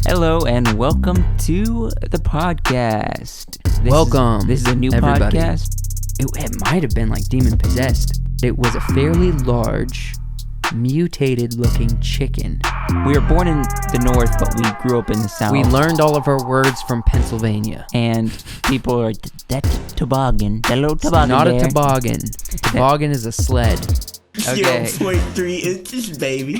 Hello and welcome to the podcast. Welcome, This is a new everybody. podcast. It might have been like demon possessed. It was a fairly large, mutated looking chicken. We were born in the north, but we grew up in the south. We learned all of our words from Pennsylvania. And people are that's toboggan. That little toboggan. Not there. a toboggan. A toboggan is a sled. Okay. 0.3 inches, baby.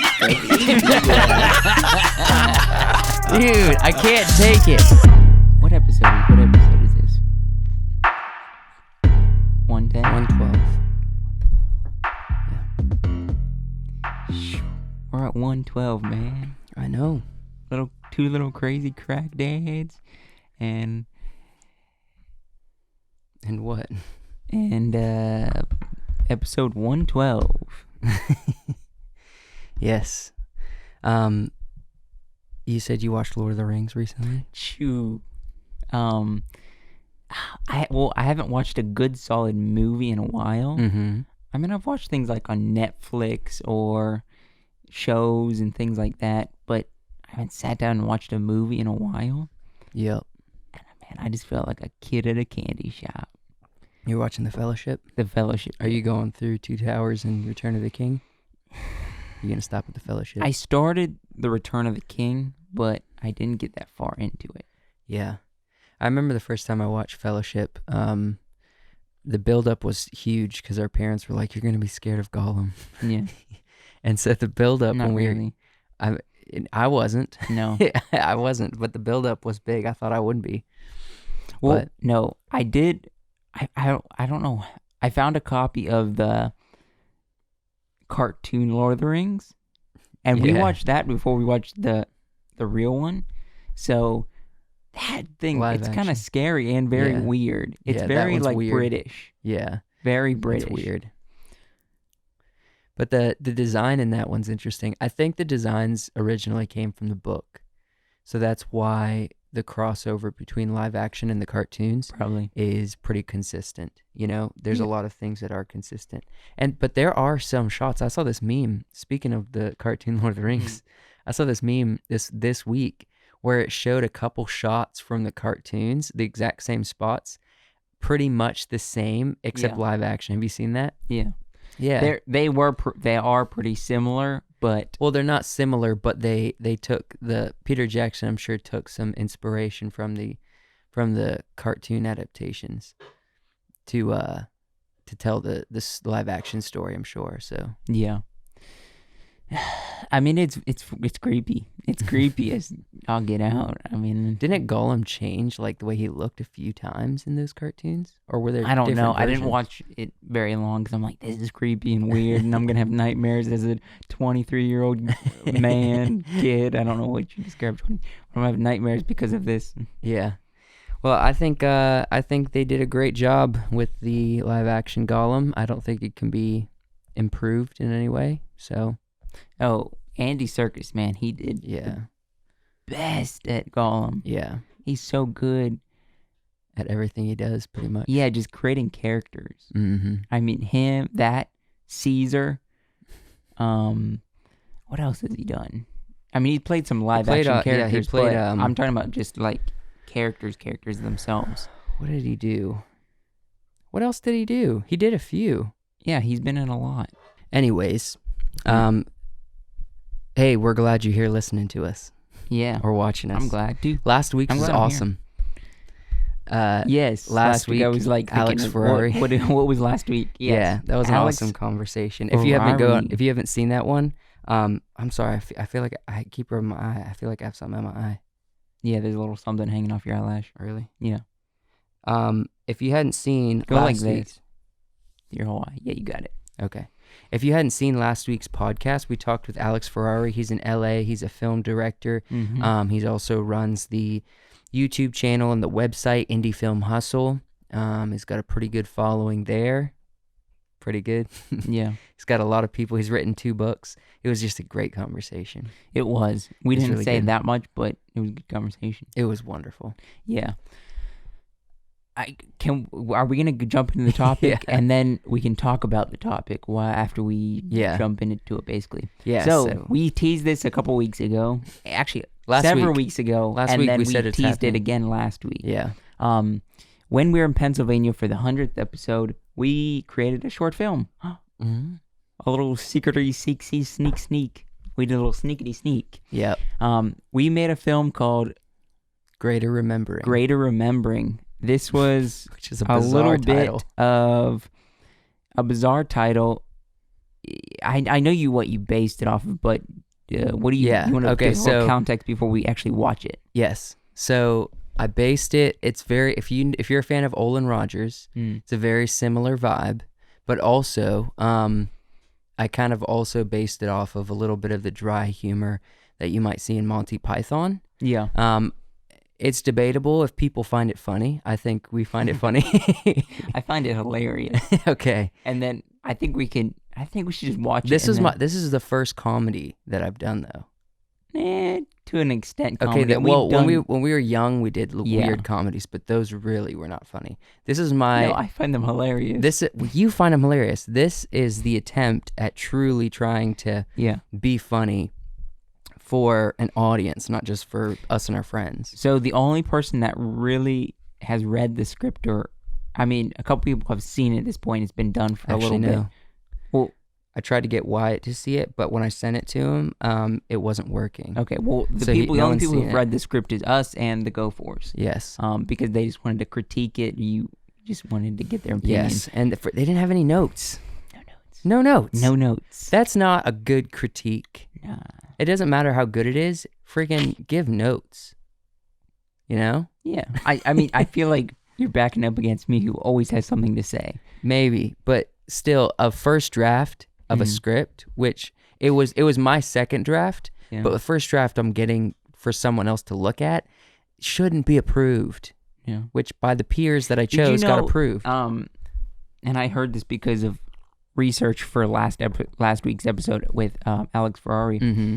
Dude, I can't take it. What episode is this? 110? 112. We're at 112, man. I know. Two little crazy crack dads. And what? Episode 112. Yes. You said you watched Lord of the Rings recently? Shoot. I haven't watched a good solid movie in a while. Mm-hmm. I mean, I've watched things like on Netflix or shows and things like that, but I haven't sat down and watched a movie in a while. Yep. And man, I just felt like a kid at a candy shop. You're watching The Fellowship? The Fellowship. Are you going through Two Towers and Return of the King? You gonna stop at The Fellowship? I started The Return of the King, but I didn't get that far into it. Yeah. I remember the first time I watched Fellowship, the build-up was huge because our parents were like, you're going to be scared of Gollum. Yeah. And so the build-up Not when we really. I wasn't. No. I wasn't, but the build-up was big. I thought I would be. Well, But- no, I did. I don't know. I found a copy of the cartoon Lord of the Rings, and we Yeah. watched that before we watched the real one. So that thing, Live it's kind action. of scary and very Yeah. weird. It's Yeah, that very one's like weird. British, Yeah. very British. It's weird. But the design in that one's interesting. I think the designs originally came from the book. So that's why the crossover between live action and the cartoons Probably. is pretty consistent. You know, there's a Yeah. lot of things that are consistent. But there are some shots. I saw this meme, speaking of the cartoon Lord of the Rings. I saw this meme this week where it showed a couple shots from the cartoons, the exact same spots, pretty much the same except Yeah. live action. Have you seen that? Yeah. Yeah. They are pretty similar, but Well, they're not similar, but they took Peter Jackson, I'm sure, took some inspiration from the cartoon adaptations to tell this live action story, I'm sure. So yeah. I mean, it's creepy. It's creepy as I'll get out. I mean, didn't Gollum change like the way he looked a few times in those cartoons, or were there? I don't know. different I didn't versions? watch it very long because I'm like, this is creepy and weird, and I'm gonna have nightmares as a 23-year-old man, kid. I don't know what you describe. I'm gonna have nightmares because of this. Yeah. Well, I think they did a great job with the live action Gollum. I don't think it can be improved in any way. So Oh, Andy Serkis, man, he did yeah, best at Gollum. yeah, He's so good. at everything he does, pretty much. Yeah, just creating characters. Mm-hmm. I mean, him, that, Caesar. What else has he done? I mean, he played some live action yeah, he characters, played, but I'm talking about just like characters themselves. What did he do? What else did he do? He did a few. Yeah, he's been in a lot. Anyways, hey, we're glad you're here listening to us Yeah, or watching us. I'm glad, dude. Last week I'm was glad I'm here. awesome. Yes, last week I week, was like Alex thinking, Ferrari. What was last week? Yes. Yeah, that was an Alex awesome conversation. Ferrari. If you haven't seen that one, I'm sorry. I feel like I keep rubbing my eye. I feel like I have something in my eye. Yeah, there's a little something hanging off your eyelash. Really? Yeah, If you hadn't seen go like last week's, this. Your whole eye. Yeah, you got it. okay. If you hadn't seen last week's podcast, we talked with Alex Ferrari. He's in LA. He's a film director. Mm-hmm. He also runs the YouTube channel and the website Indie Film Hustle. He's got a pretty good following there. Pretty good. Yeah, He's got a lot of people. He's written 2 books. It was just a great conversation. it was. We It's didn't really say good. that much, but it was a good conversation. It was wonderful. Yeah. Are we gonna jump into the topic Yeah. and then we can talk about the topic after we Yeah. jump into it basically? Yeah. So we teased this a couple weeks ago, actually several weeks ago. Last and week then we said it's teased happening. it again last week. Yeah. When we were in Pennsylvania for the 100th episode, we created a short film. Mm-hmm. A little secretly sneak. We did a little sneakity sneak. Yep. We made a film called Greater Remembering. Greater Remembering. This was Which is a a bizarre little title. bit of a bizarre title. I know what you based it off of, but what do you, Yeah, you want to okay, give a little so- context before we actually watch it? Yes. So I based it. It's very if you're a fan of Olin Rogers, it's a very similar vibe, but also I kind of also based it off of a little bit of the dry humor that you might see in Monty Python. Yeah. It's debatable if people find it funny. I think we find it funny. I find it hilarious. Okay. And then I think we should just watch This it. this is the first comedy that I've done though. To an extent. Okay, comedy. when we were young, we did Yeah. weird comedies, but those really were not funny. This is my No, I find them hilarious. you find them hilarious. This is the attempt at truly trying to Yeah. be funny for an audience, not just for us and our friends. So the only person that really has read the script, or I mean, a couple people have seen it at this point. It's been done for a little bit. Well, I tried to get Wyatt to see it, but when I sent it to him, it wasn't working. okay. Well, the So only no people one's who've seen it. read the script is us and the Go-Fours. Yes. Because they just wanted to critique it. You just wanted to get their opinion. Yes. And they didn't have any notes. No notes. No notes. No notes. That's not a good critique. Nah. It doesn't matter how good it is. Freaking give notes. You know? Yeah. I mean, I feel like you're backing up against me, who always has something to say. Maybe, but still, a first draft of a script, which it was my second draft, Yeah. but the first draft I'm getting for someone else to look at shouldn't be approved, Yeah. which by the peers that I Did you chose got know, approved. And I heard this because of research for last week's episode with Alex Ferrari. Mm-hmm.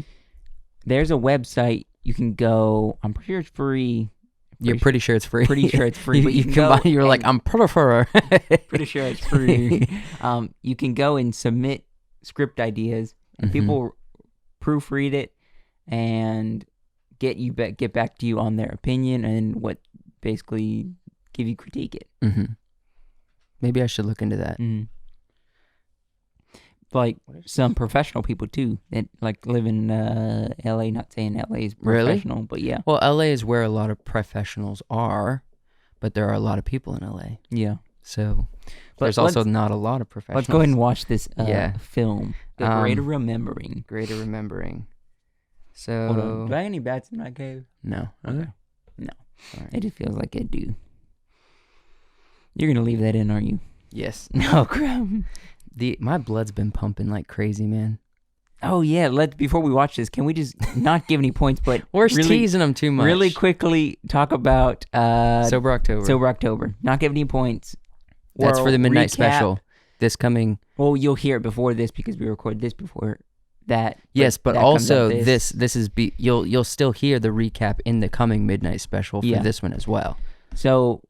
There's a website you can go. I'm pretty sure it's free. You're pretty sure it's free. Pretty sure it's free. but you can combine. go You're like, and- I'm pretty sure. pretty sure it's free. You can go and submit script ideas, and people proofread it and get back to you on their opinion and what basically give you critique it. Mm-hmm. Maybe I should look into that. Like some professional people too that like live in LA. Not saying LA is Really? professional, but yeah, Well, LA is where a lot of professionals are, but there are a lot of people in LA. yeah. So But there's also let's- not a lot of professionals. Let's go ahead and watch this Yeah. film, The Greater Remembering. Greater Remembering. Hold on. So Do I have any bats in my cave? no. Okay. No. All right. It just feels like I do. You're gonna leave that in, aren't you? Yes. No, crap. My blood's been pumping like crazy, man. Oh yeah. Before we watch this, can we just not give any points, but We're really, teasing them too much. really quickly talk about Sober October. Sober October. Not give any points. That's for the midnight Recap. special. This coming. Well, you'll hear it before this because we record this before that. Yes, but that comes out also this is you'll still hear the recap in the coming midnight special for Yeah. this one as well. So,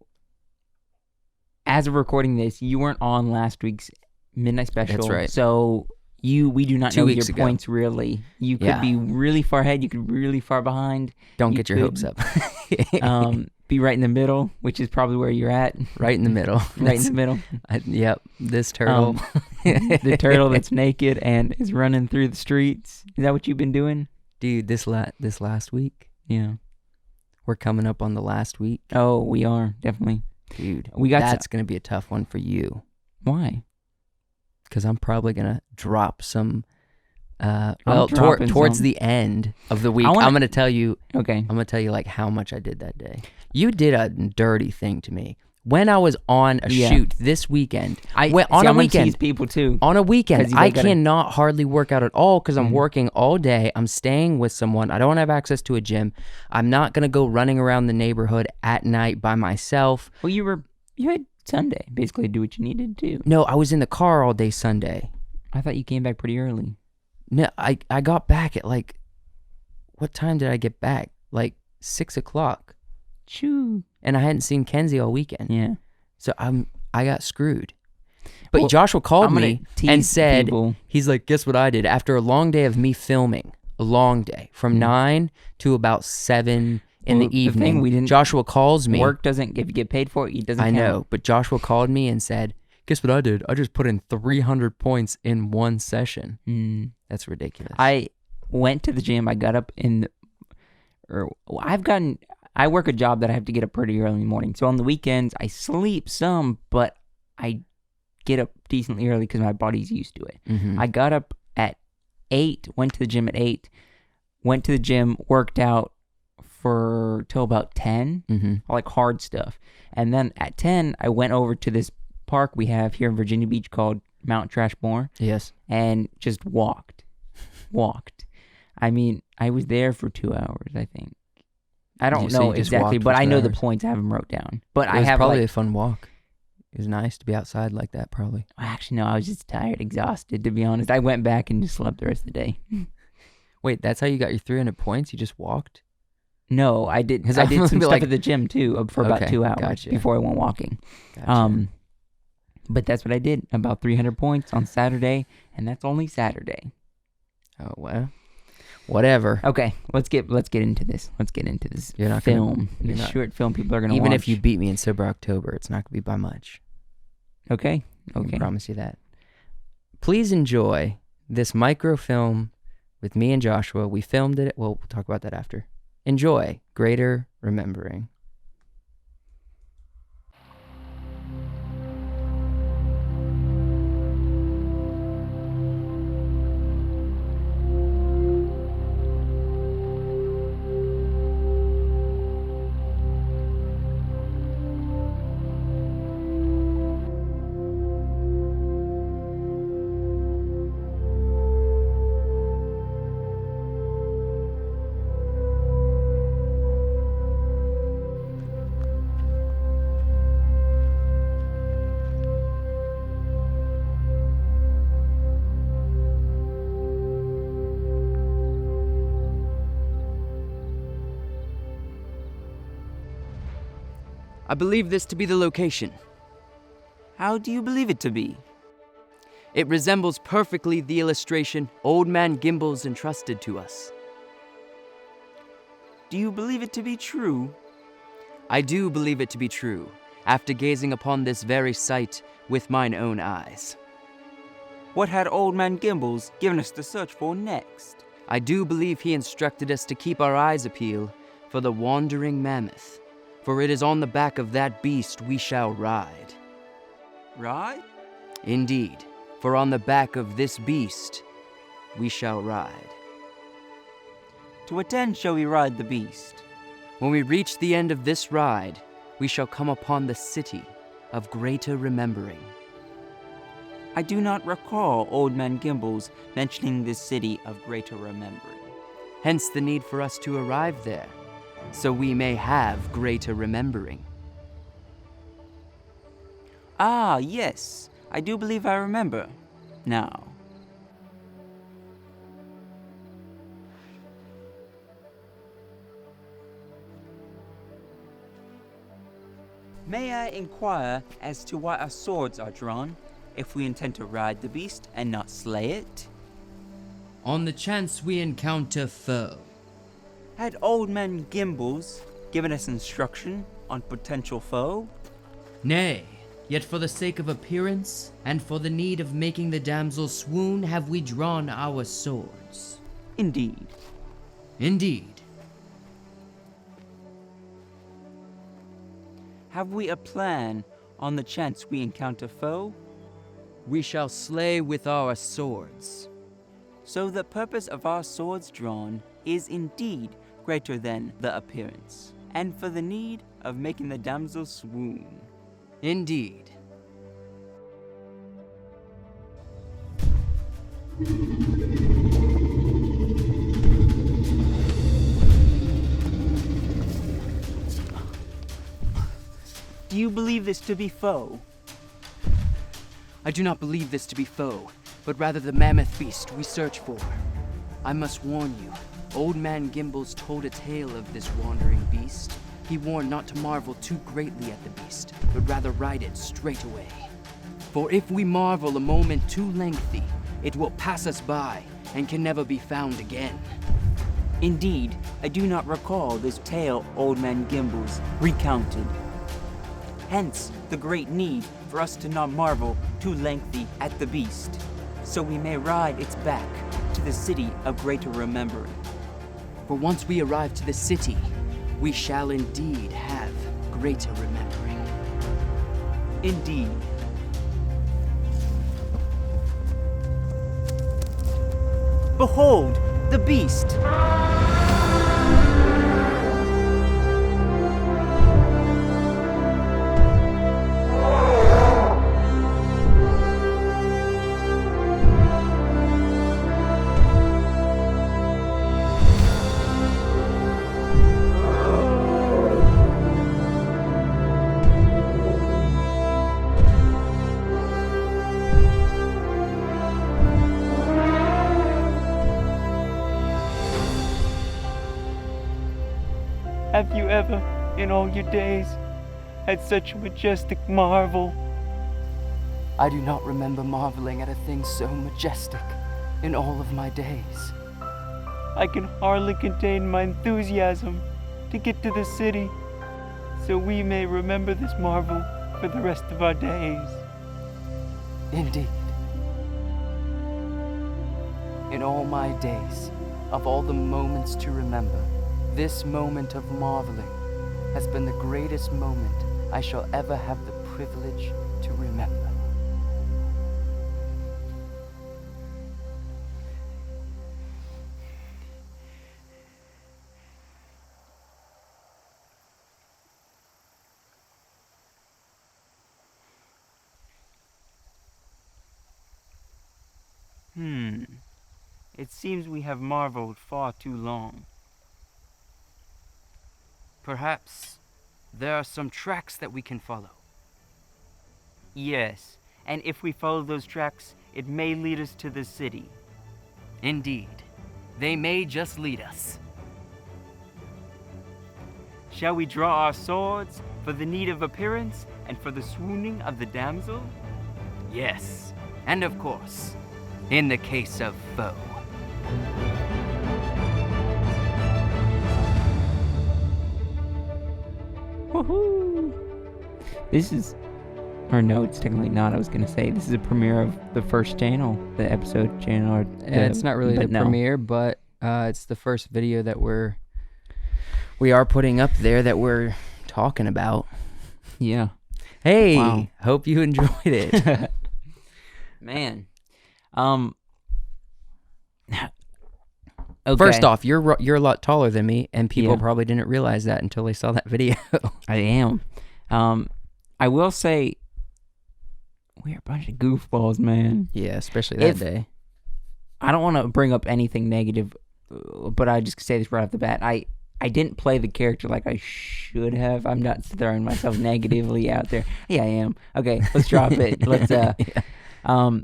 as of recording this, you weren't on last week's midnight special. That's right. So we do not 2 know weeks your ago. points really. You could Yeah. be really far ahead. You could be really far behind. Don't You get your hopes could, up. Be right in the middle, which is probably where you're at. Right in the middle. Right in the middle. Yep. This turtle. The turtle that's naked and is running through the streets. Is that what you've been doing? Dude, this last week, Yeah. we're coming up on the last week. Oh, we are definitely. Dude, We got that's going to be a tough one for you. Why? Because I'm probably going to drop some, dropping towards some. the end of the week, I wanna- I'm going to tell you, Okay. like how much I did that day. You did a dirty thing to me. When I was on a Yeah. shoot this weekend, I'm on a gonna weekend, tease people too. on a 'Cause weekend, you I gotta- cannot hardly work out at all because I'm Mhm. working all day. I'm staying with someone. I don't have access to a gym. I'm not going to go running around the neighborhood at night by myself. Well, you had Sunday basically to do what you needed to do. No, I was in the car all day Sunday. I thought you came back pretty early. No, I got back at like, what time did I get back? Like 6 o'clock. Choo. And I hadn't seen Kenzie all weekend. Yeah. So I got screwed. But Well, Joshua called I'm gonna me tease and said, people. he's like, guess what I did? After a long day of me filming a long day from 9 to about 7 in Well, the evening. thing we didn't Joshua calls me. Work doesn't, if you get paid for it, it doesn't I count. know, but Joshua called me and said, guess what I did? I just put in 300 points in one session. That's ridiculous. I went to the gym. I got up I work a job that I have to get up pretty early in the morning. So on the weekends, I sleep some, but I get up decently early because my body's used to it. I got up at 8, went to the gym at 8, went to the gym, worked out till about 10, like hard stuff. And then at 10, I went over to this park we have here in Virginia Beach called Mount Trashmore. Yes. And just walked. I mean, I was there for 2 hours, I think. I don't know exactly, but I know the points. I have them wrote down. But It was probably a fun walk. It was nice to be outside like that, probably. Actually, no, I was just tired, exhausted, to be honest. I went back and just slept the rest of the day. Wait, that's how you got your 300 points? You just walked? No, I did some stuff at the gym, too, for about 2 hours before I went walking. Gotcha. But that's what I did, about 300 points on Saturday, and that's only Saturday. Oh, well. Whatever. Okay, let's get into this. Let's get into this film. This short film people are going to watch. Even if you beat me in Sober October, it's not going to be by much. Okay. I can promise you that. Please enjoy this microfilm with me and Joshua. We filmed it. We'll talk about that after. Enjoy Greater Remembering. I believe this to be the location. How do you believe it to be? It resembles perfectly the illustration Old Man Gimbals entrusted to us. Do you believe it to be true? I do believe it to be true, after gazing upon this very sight with mine own eyes. What had Old Man Gimbals given us to search for next? I do believe he instructed us to keep our eyes apeeled for the wandering mammoth, for it is on the back of that beast we shall ride. Ride? Indeed, for on the back of this beast we shall ride. To what end shall we ride the beast? When we reach the end of this ride, we shall come upon the city of Greater Remembering. I do not recall Old Man Gimbals mentioning this city of Greater Remembering. Hence the need for us to arrive there, so we may have greater remembering. Ah, yes. I do believe I remember. Now. May I inquire as to why our swords are drawn, if we intend to ride the beast and not slay it? On the chance we encounter foe. Had Old Man Gimbals given us instruction on potential foe? Nay, yet for the sake of appearance, and for the need of making the damsel swoon, have we drawn our swords. Indeed. Indeed. Have we a plan on the chance we encounter foe? We shall slay with our swords. So the purpose of our swords drawn is indeed greater than the appearance, and for the need of making the damsel swoon. Indeed. Do you believe this to be foe? I do not believe this to be foe, but rather the mammoth beast we search for. I must warn you, Old Man Gimbals told a tale of this wandering beast. He warned not to marvel too greatly at the beast, but rather ride it straight away. For if we marvel a moment too lengthy, it will pass us by and can never be found again. Indeed, I do not recall this tale Old Man Gimbals recounted. Hence, the great need for us to not marvel too lengthy at the beast, so we may ride its back to the city of greater remembering. For once we arrive to the city, we shall indeed have greater remembering. Indeed. Behold, the beast! Have you ever, in all your days, had such a majestic marvel? I do not remember marveling at a thing so majestic in all of my days. I can hardly contain my enthusiasm to get to the city, so we may remember this marvel for the rest of our days. Indeed. In all my days, of all the moments to remember, this moment of marveling has been the greatest moment I shall ever have the privilege to remember. It seems we have marveled far too long. Perhaps there are some tracks that we can follow. Yes, and if we follow those tracks, it may lead us to the city. Indeed, they may just lead us. Shall we draw our swords for the need of appearance and for the swooning of the damsel? Yes, and of course, in the case of foe. Woohoo! This is, or no, it's technically not. I was gonna say this is a premiere of the first channel, the episode channel. Or It's not really the premiere, but it's the first video that we are putting up there that we're talking about. Yeah. Hey, Wow. hope you enjoyed it. Man. Okay. First off, you're a lot taller than me, and people Yeah. probably didn't realize that until they saw that video. I am. I will say we're a bunch of goofballs, man. Yeah, especially that If- day. I don't want to bring up anything negative, but I just say this right off the bat. I didn't play the character like I should have. I'm not throwing myself negatively out there. Yeah, I am. Okay, let's drop it. Let's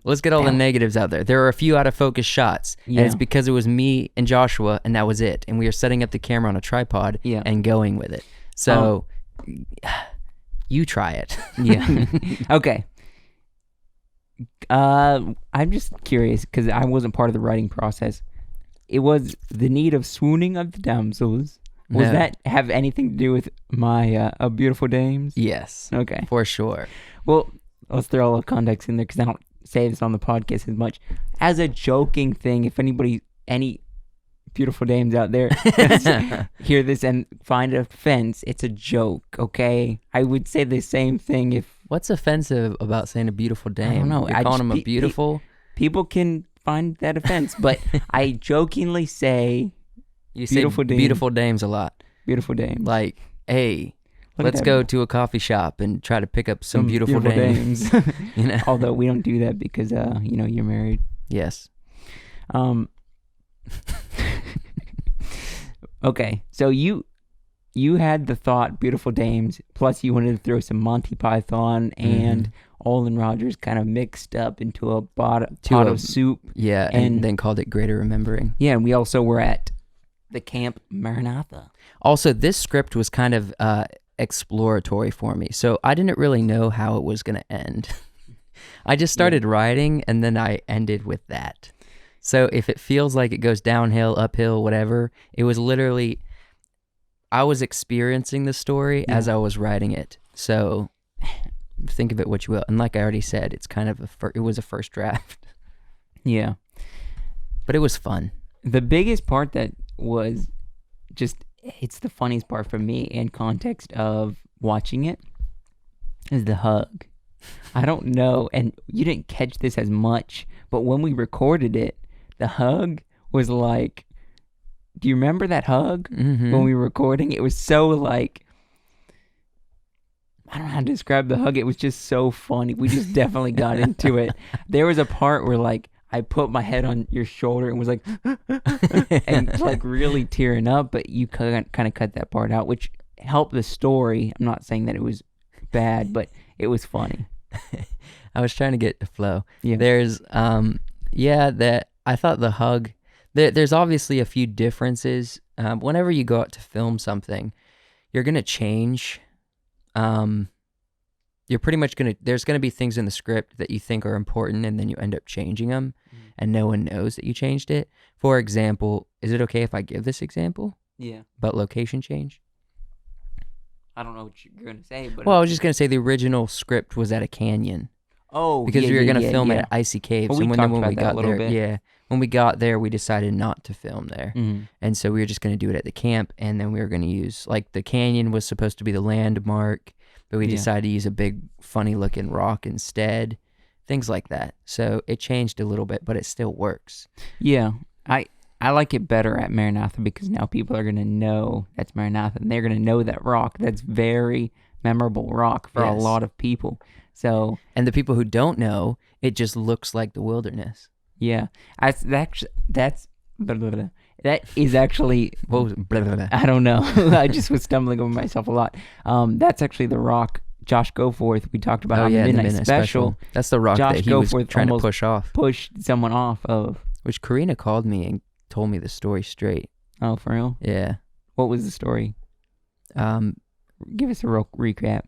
Let's get all the negatives out there. There are a few out of focus shots, and it's Yeah. because it was me and Joshua, and that was it. And we were setting up the camera on a tripod Yeah. and going with it. So you try it. Yeah. Okay. I'm just curious because I wasn't part of the writing process. It was the need of swooning of the damsels. Was No. that have anything to do with my A Beautiful Dames? Yes, Okay. for sure. Well, let's throw a little context in there because I don't say this on the podcast as much. As a joking thing, if any beautiful dames out there hear this and find it offense, it's a joke, okay? I would say the same thing if What's offensive about saying a beautiful dame? don't know. You're I calling just- them a beautiful. people can find that offense, but I jokingly say You say beautiful dame. beautiful dames a lot. beautiful dames. Like, hey, Look at let's that- go to a coffee shop and try to pick up some beautiful dames. You know? Although we don't do that because you're married. Yes. Okay, so you had the thought beautiful dames, plus you wanted to throw some Monty Python and Olin Rogers kind of mixed up into a pot of soup. Yeah, and And- then called it Greater Remembering. Yeah, and we also were at the Camp Maranatha. Also, this script was kind of exploratory for me, so I didn't really know how it was going to end. I just started writing, and then I ended with that. So if it feels like it goes downhill, uphill, whatever, it was literally, I was experiencing the story as I was writing it. So think of it what you will. And like I already said, it's kind of it was a first draft, Yeah. but it was fun. The biggest part that was just, it's the funniest part for me in context of watching it, is the hug. I don't know, and you didn't catch this as much, but when we recorded it, the hug was like, do you remember that hug when we were recording? It was so like, I don't know how to describe the hug. It was just so funny. We just definitely got into it. There was a part where like I put my head on your shoulder and was like, and like really tearing up, but you kind of cut that part out, which helped the story. I'm not saying that it was bad, but it was funny. I was trying to get the flow. Yeah. There's, that I thought the hug, there's obviously a few differences. Whenever you go out to film something, you're going to change. You're pretty much there's going to be things in the script that you think are important and then you end up changing them and no one knows that you changed it. For example, is it okay if I give this example Yeah. about location change? I don't know what you're going to say, but. Well, I was just going to say the original script was at a canyon because we were going to film it at Icy Caves. Well, we and talked when about we that got a little there, bit. when we got there, we decided not to film there. Mhm. And so we were just going to do it at the camp, and then we were going to use, like, the canyon was supposed to be the landmark, but we Yeah. decided to use a big, funny-looking rock instead, things like that. So it changed a little bit, but it still works. Yeah, I like it better at Maranatha because now people are going to know that's Maranatha, and they're going to know that rock. That's very memorable rock for a Yes. lot of people. So, And the people who don't know, it just looks like the wilderness. yeah, that's blah, blah, blah. That is actually, What was it? Blah, blah, blah. I don't know. I just was stumbling over myself a lot. That's actually the rock Josh Goforth we talked about on the in Midnight Special That's the rock Josh that he was Goforth trying to almost push off, pushed someone off of. which Karina called me and told me the story straight. Oh, for real? Yeah. What was the story? Give us a real recap.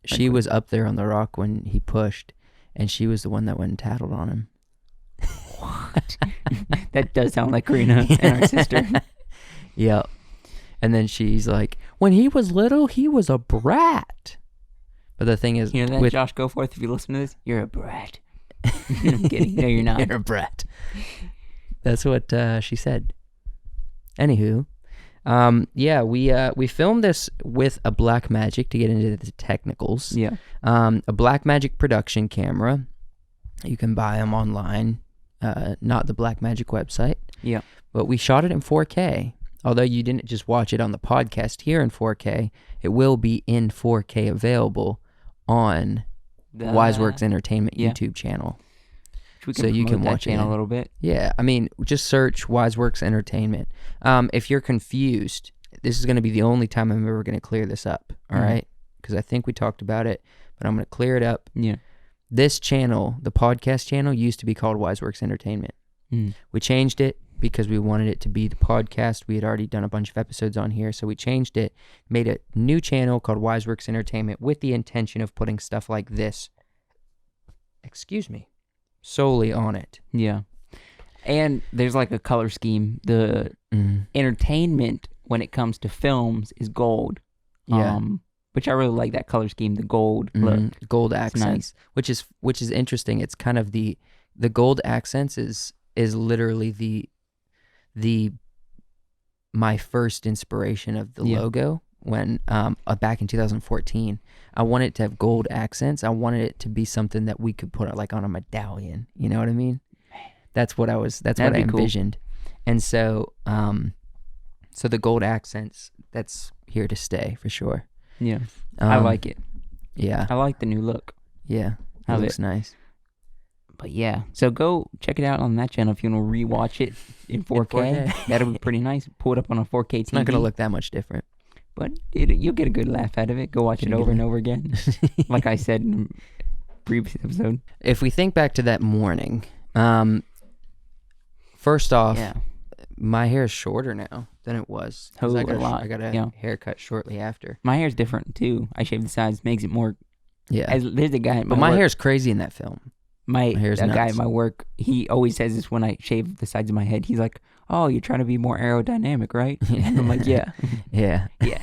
She was up there on the rock when he pushed, and she was the one that went and tattled on him. What? That does sound like Karina and our sister. Yep. And then she's like, when he was little, he was a brat. But the thing is, You know that, Josh Goforth? If you listen to this, you're a brat. I'm kidding. No, you're not. You're a brat. That's what she said. Anywho, we filmed this with a Blackmagic to get into the technicals. Yeah. A Blackmagic production camera. You can buy them online, not the Blackmagic website. Yeah. But we shot it in 4K. Although you didn't just watch it on the podcast here in 4K, it will be in 4K available on The Wiseworks Entertainment yeah. YouTube channel. We so you can promote that watch it channel in- a little bit. Yeah, I mean, just search Wiseworks Entertainment. If you're confused, this is going to be the only time I'm ever going to clear this up, all right? Because I think we talked about it, but I'm going to clear it up. Yeah. This channel, the podcast channel, used to be called Wiseworks Entertainment. Mm. We changed it because we wanted it to be the podcast. We had already done a bunch of episodes on here, so we changed it, made a new channel called Wiseworks Entertainment with the intention of putting stuff like this, solely on it. Yeah. And there's like a color scheme. The entertainment when it comes to films is gold. Yeah. Which I really like that color scheme, the gold look. Gold It's accents, nice. which is interesting. It's kind of the gold accents is literally the my first inspiration of the Yeah. logo when back in 2014. I wanted it to have gold accents. I wanted it to be something that we could put like on a medallion. You know what I mean? That's what I That'd be cool. envisioned. And so so the gold accents, that's here to stay for sure. Yeah. I like it. Yeah. I like the new look. Yeah. It Love looks nice. But yeah, so go check it out on that channel if you want to rewatch it in 4K. 4K. That'll be pretty nice. Pull it up on a 4K TV. It's not going to look that much different. But you'll get a good laugh out of it. Go watch it Gonna over get and over again. Like I said in the previous episode. If we think back to that morning, first off, Yeah. my hair is shorter now than it was. 'Cause Oh, I a got lot. I got a Yeah. haircut shortly after. My hair's different too. I shaved the sides, makes it more. Yeah. There's a guy at But my work- hair's crazy in that film. My hair's guy nuts. at my work, he always says this when I shave the sides of my head. He's like, "Oh, you're trying to be more aerodynamic, right?" And I'm like, "Yeah, Yeah. yeah,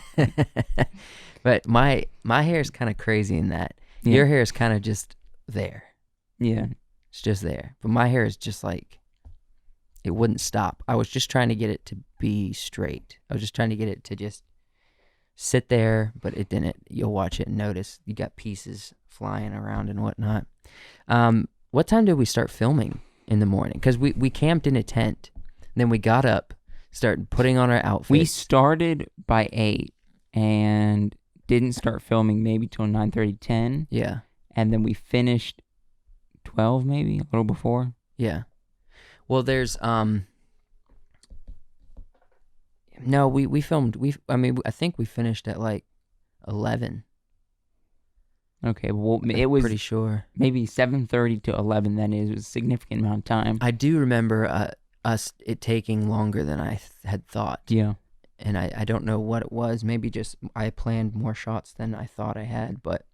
But my hair is kind of crazy in that. Yeah. Your hair is kind of just there. yeah." It's just there. But my hair is just like, it wouldn't stop. I was just trying to get it to be straight. I was just trying to get it to just sit there, but it didn't. You'll watch it and notice you got pieces flying around and whatnot. What time did we start filming in the morning? Because we camped in a tent. Then we got up, started putting on our outfits. We started by 8 and didn't start filming maybe till 9:30, 10, Yeah. and then we finished 12, maybe a little before. Yeah. Well, there's no, we filmed I think we finished at like 11. Okay, well, I'm it was pretty sure. maybe 7:30 to 11. Then it was a significant amount of time. I do remember us it taking longer than I had thought. Yeah, And I don't know what it was. Maybe just I planned more shots than I thought I had, but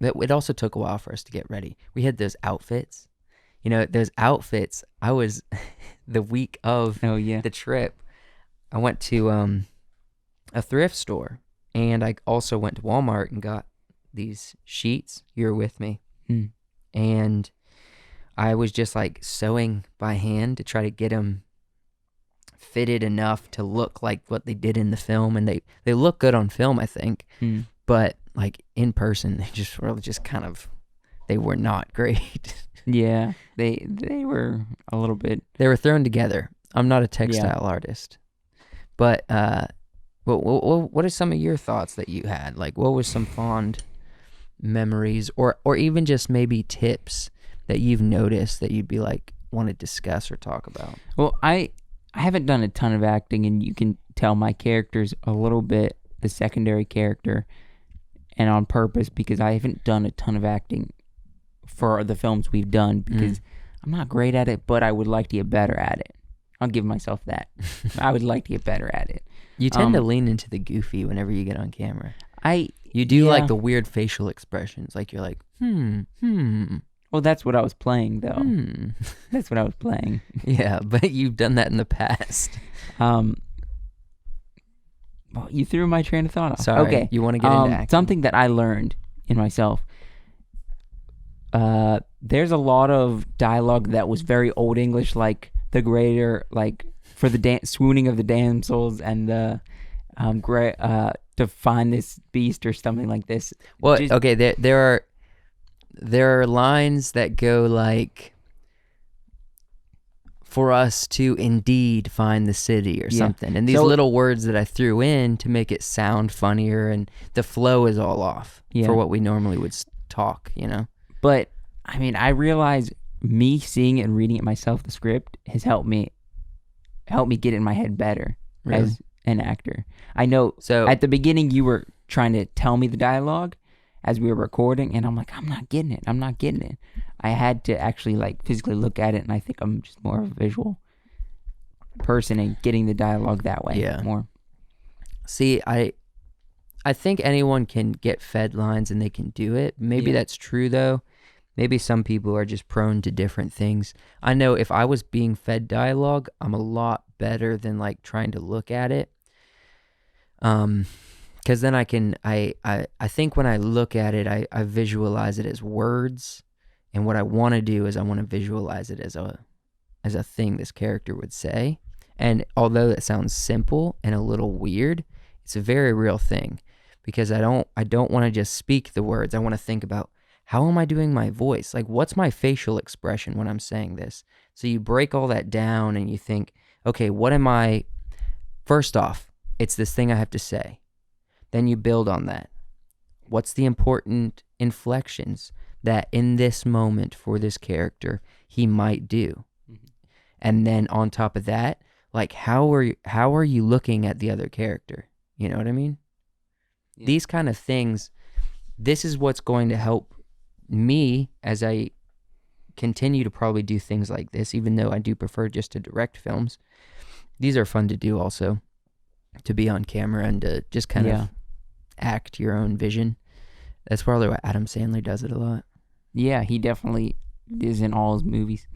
it also took a while for us to get ready. We had those outfits. You know, those outfits, I was the week of oh yeah, the trip, I went to a thrift store, and I also went to Walmart and got these sheets. You were with me. Mm. And I was just like sewing by hand to try to get them fitted enough to look like what they did in the film, and they look good on film, I think. Mm. But like in person, they were not great. Yeah. They were a little bit. They were thrown together. I'm not a textile artist, but what are some of your thoughts that you had? Like, what was some fond memories, or even just maybe tips that you've noticed that you'd be like want to discuss or talk about? Well, I haven't done a ton of acting, and you can tell my character's a little bit the secondary character, and on purpose, because I haven't done a ton of acting for the films we've done, because I'm not great at it, but I would like to get better at it. I'll give myself that. I would like to get better at it. You tend to lean into the goofy whenever you get on camera. You do yeah. like the weird facial expressions, like you're like, Well, that's what I was playing, though. That's what I was playing. Yeah, but you've done that in the past. Well, you threw my train of thought off. Sorry, Okay. you want to get into acting. Something that I learned in myself. There's a lot of dialogue that was very old English, like the greater, like for the swooning of the damsels and the to find this beast or something like this. Well, Just- okay, there are lines that go like, for us to indeed find the city or Yeah. something. And these So- little words that I threw in to make it sound funnier, and the flow is all off Yeah. for what we normally would talk, you know? But I mean, I realize me seeing it and reading it myself, the script has helped me get in my head better Really? as an actor. I know. So At the beginning, you were trying to tell me the dialogue as we were recording, and I'm like, I'm not getting it. I had to actually like physically look at it, and I think I'm just more of a visual person and getting the dialogue that way. Yeah. More. see, I think anyone can get fed lines and they can do it. Maybe Yeah. that's true though. Maybe some people are just prone to different things. I know if I was being fed dialogue, I'm a lot better than like trying to look at it. Because then I think when I look at it, I visualize it as words, and what I want to do is I want to visualize it as a thing this character would say. And although that sounds simple and a little weird, it's a very real thing, because I don't want to just speak the words. I want to think about, how am I doing my voice? Like, what's my facial expression when I'm saying this? So you break all that down and you think, okay, what am I? First off, it's this thing I have to say. Then you build on that. What's the important inflections that in this moment for this character he might do? And then on top of that, like, how are you looking at the other character? You know what I mean? Yeah. These kind of things, this is what's going to help me as I continue to probably do things like this, even though I do prefer just to direct films. These are fun to do also, to be on camera and to just kind of act your own vision. That's probably why Adam Sandler does it a lot. Yeah, he definitely is in all his movies.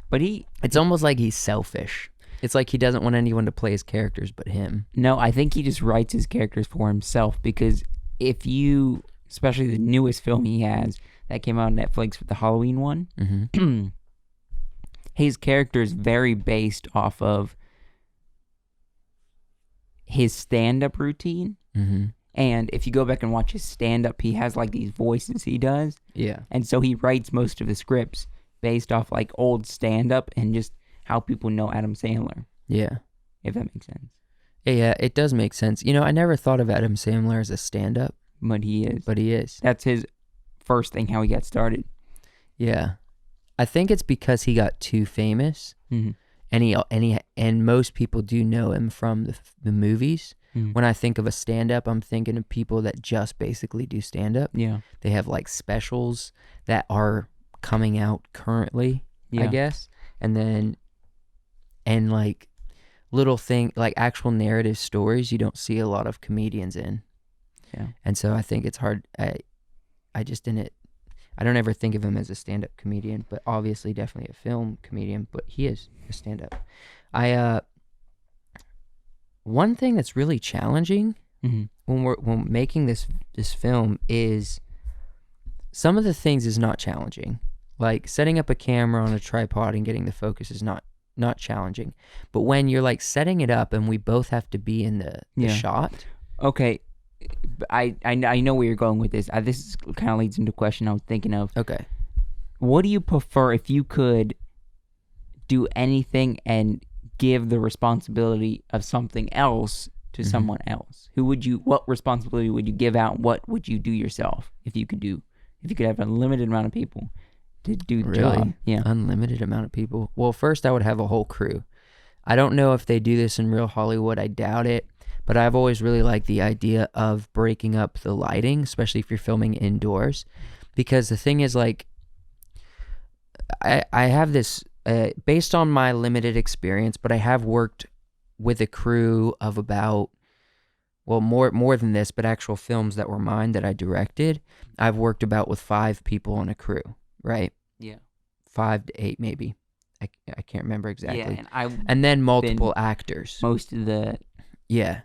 But It's almost like he's selfish. It's like he doesn't want anyone to play his characters but him. no, I think he just writes his characters for himself, because if you, especially the newest film he has that came out on Netflix with the Halloween one, Mm-hmm. his character is very based off of his stand-up routine. Mm-hmm. And if you go back and watch his stand-up, he has like these voices he does. Yeah. And so he writes most of the scripts based off like old stand-up and just how people know Adam Sandler, Yeah. if that makes sense. Yeah, it does make sense. You know, I never thought of Adam Sandler as a stand-up, But he is. but he is. That's his first thing, how he got started. Yeah. I think it's because he got too famous, Mm-hmm. and most people do know him from the movies. Mm-hmm. When I think of a stand-up, I'm thinking of people that just basically do stand-up. Yeah. They have like specials that are coming out currently, I Yeah. guess. And like little thing, like actual narrative stories you don't see a lot of comedians in. Yeah. And so I think it's hard. I just didn't, I don't ever think of him as a stand-up comedian, but obviously definitely a film comedian, but he is a stand-up. One thing that's really challenging Mm-hmm. when making this film is some of the things is not challenging. Like setting up a camera on a tripod and getting the focus is not challenging. But when you're like setting it up and we both have to be in the Yeah. shot. Okay. I know where you're going with this. This kind of leads into a question I was thinking of. Okay. What do you prefer if you could do anything and give the responsibility of something else to Mhm. someone else? What responsibility would you give out? What would you do yourself if you could have a limited amount of people to do the Really? job? Yeah. Unlimited amount of people. Well, first I would have a whole crew. I don't know if they do this in real Hollywood. I doubt it. But I've always really liked the idea of breaking up the lighting, especially if you're filming indoors. Because the thing is, like, I have this, based on my limited experience, but I have worked with a crew of about, well, more than this, but actual films that were mine that I directed, I've worked about with 5 people on a crew, right? Yeah. 5 to 8 maybe. I can't remember exactly. Yeah, And then multiple actors. most of the Yeah.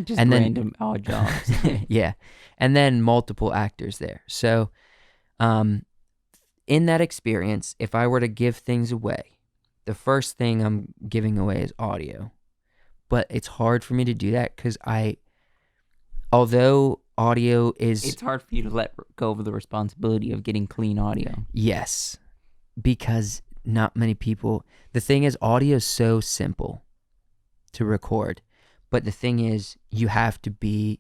just And then- random odd jobs. Yeah. And then multiple actors there. So, in that experience, if I were to give things away, the first thing I'm giving away is audio. But it's hard for me to do that because although audio is... It's hard for you to let go of the responsibility of getting clean audio. Yes, because not many people... The thing is, audio is so simple to record. But the thing is, you have to pay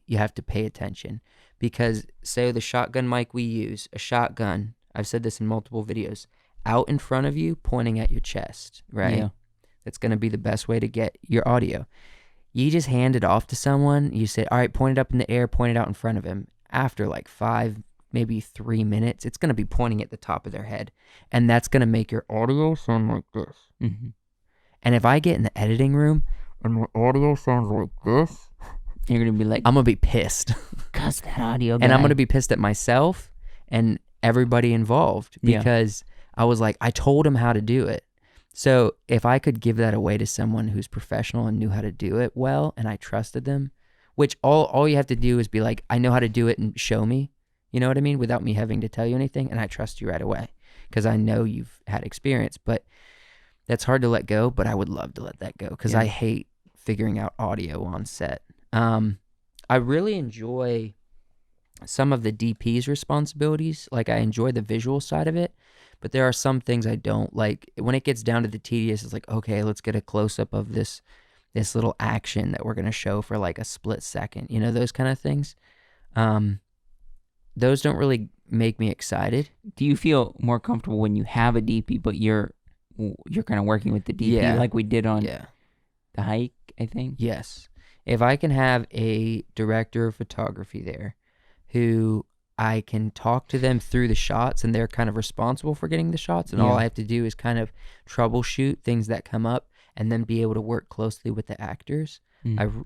attention. Because, say, the shotgun mic we use, a shotgun, I've said this in multiple videos, out in front of you, pointing at your chest, right? Yeah. That's going to be the best way to get your audio. You just hand it off to someone, you say, all right, point it up in the air, point it out in front of him. After like 5, maybe 3 minutes, it's going to be pointing at the top of their head. And that's going to make your audio sound like this. Mm-hmm. And if I get in the editing room and my audio sounds like this, You're going to be like, I'm going to be pissed. cuss that audio And I'm guy." going to be pissed at myself and everybody involved Yeah. because I was like, I told him how to do it. So if I could give that away to someone who's professional and knew how to do it well and I trusted them, which all you have to do is be like, I know how to do it and show me, you know what I mean? Without me having to tell you anything, and I trust you right away because I know you've had experience. But that's hard to let go, but I would love to let that go because Yeah. I hate figuring out audio on set. I really enjoy some of the DP's responsibilities. Like, I enjoy the visual side of it, but there are some things I don't like. When it gets down to the tedious, it's like, okay, let's get a close-up of this little action that we're going to show for like a split second, you know, those kind of things. Those don't really make me excited. Do you feel more comfortable when you have a DP, but you're kind of working with the DP Yeah. like we did on Yeah. The Hike, I think? Yes. If I can have a director of photography there who I can talk to them through the shots and they're kind of responsible for getting the shots, and all Yeah. I have to do is kind of troubleshoot things that come up and then be able to work closely with the actors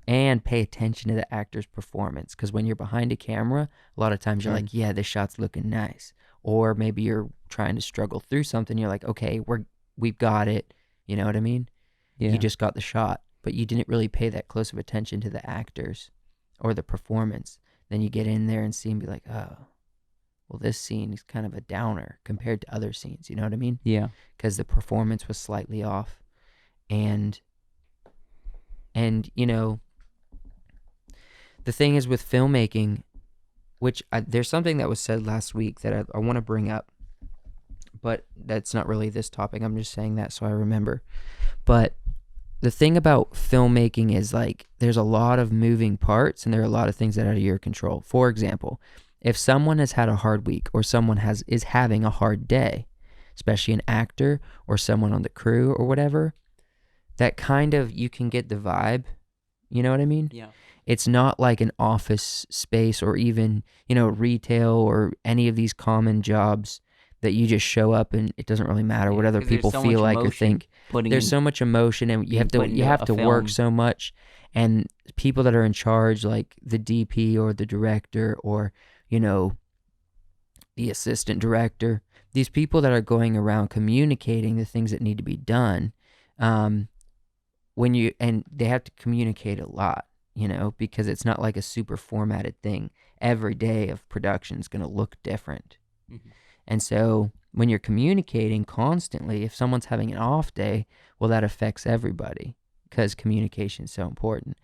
and pay attention to the actor's performance. Because when you're behind a camera, a lot of times you're Sure. like, yeah, this shot's looking nice. or maybe you're trying to struggle through something. You're like, okay, we've got it. You know what I mean? Yeah. You just got the shot, but you didn't really pay that close of attention to the actors or the performance. Then you get in there and see and be like, oh, well, this scene is kind of a downer compared to other scenes. You know what I mean? Yeah. Because the performance was slightly off. And you know, the thing is with filmmaking, which there's something that was said last week that I want to bring up, but that's not really this topic. I'm just saying that so I remember. But the thing about filmmaking is, like, there's a lot of moving parts and there are a lot of things that are out of your control. For example, if someone has had a hard week or someone is having a hard day, especially an actor or someone on the crew or whatever, that kind of, you can get the vibe. You know what I mean? Yeah. It's not like an office space or even, you know, retail or any of these common jobs that you just show up and it doesn't really matter what other 'cause there's people so feel much like or emotion think. There's so much emotion and you have to work so much, and people that are in charge, like the DP or the director or, you know, the assistant director, these people that are going around communicating the things that need to be done, and they have to communicate a lot, you know, because it's not like a super formatted thing. Every day of production is going to look different. Mm-hmm. And so when you're communicating constantly, if someone's having an off day, well, that affects everybody because communication is so important.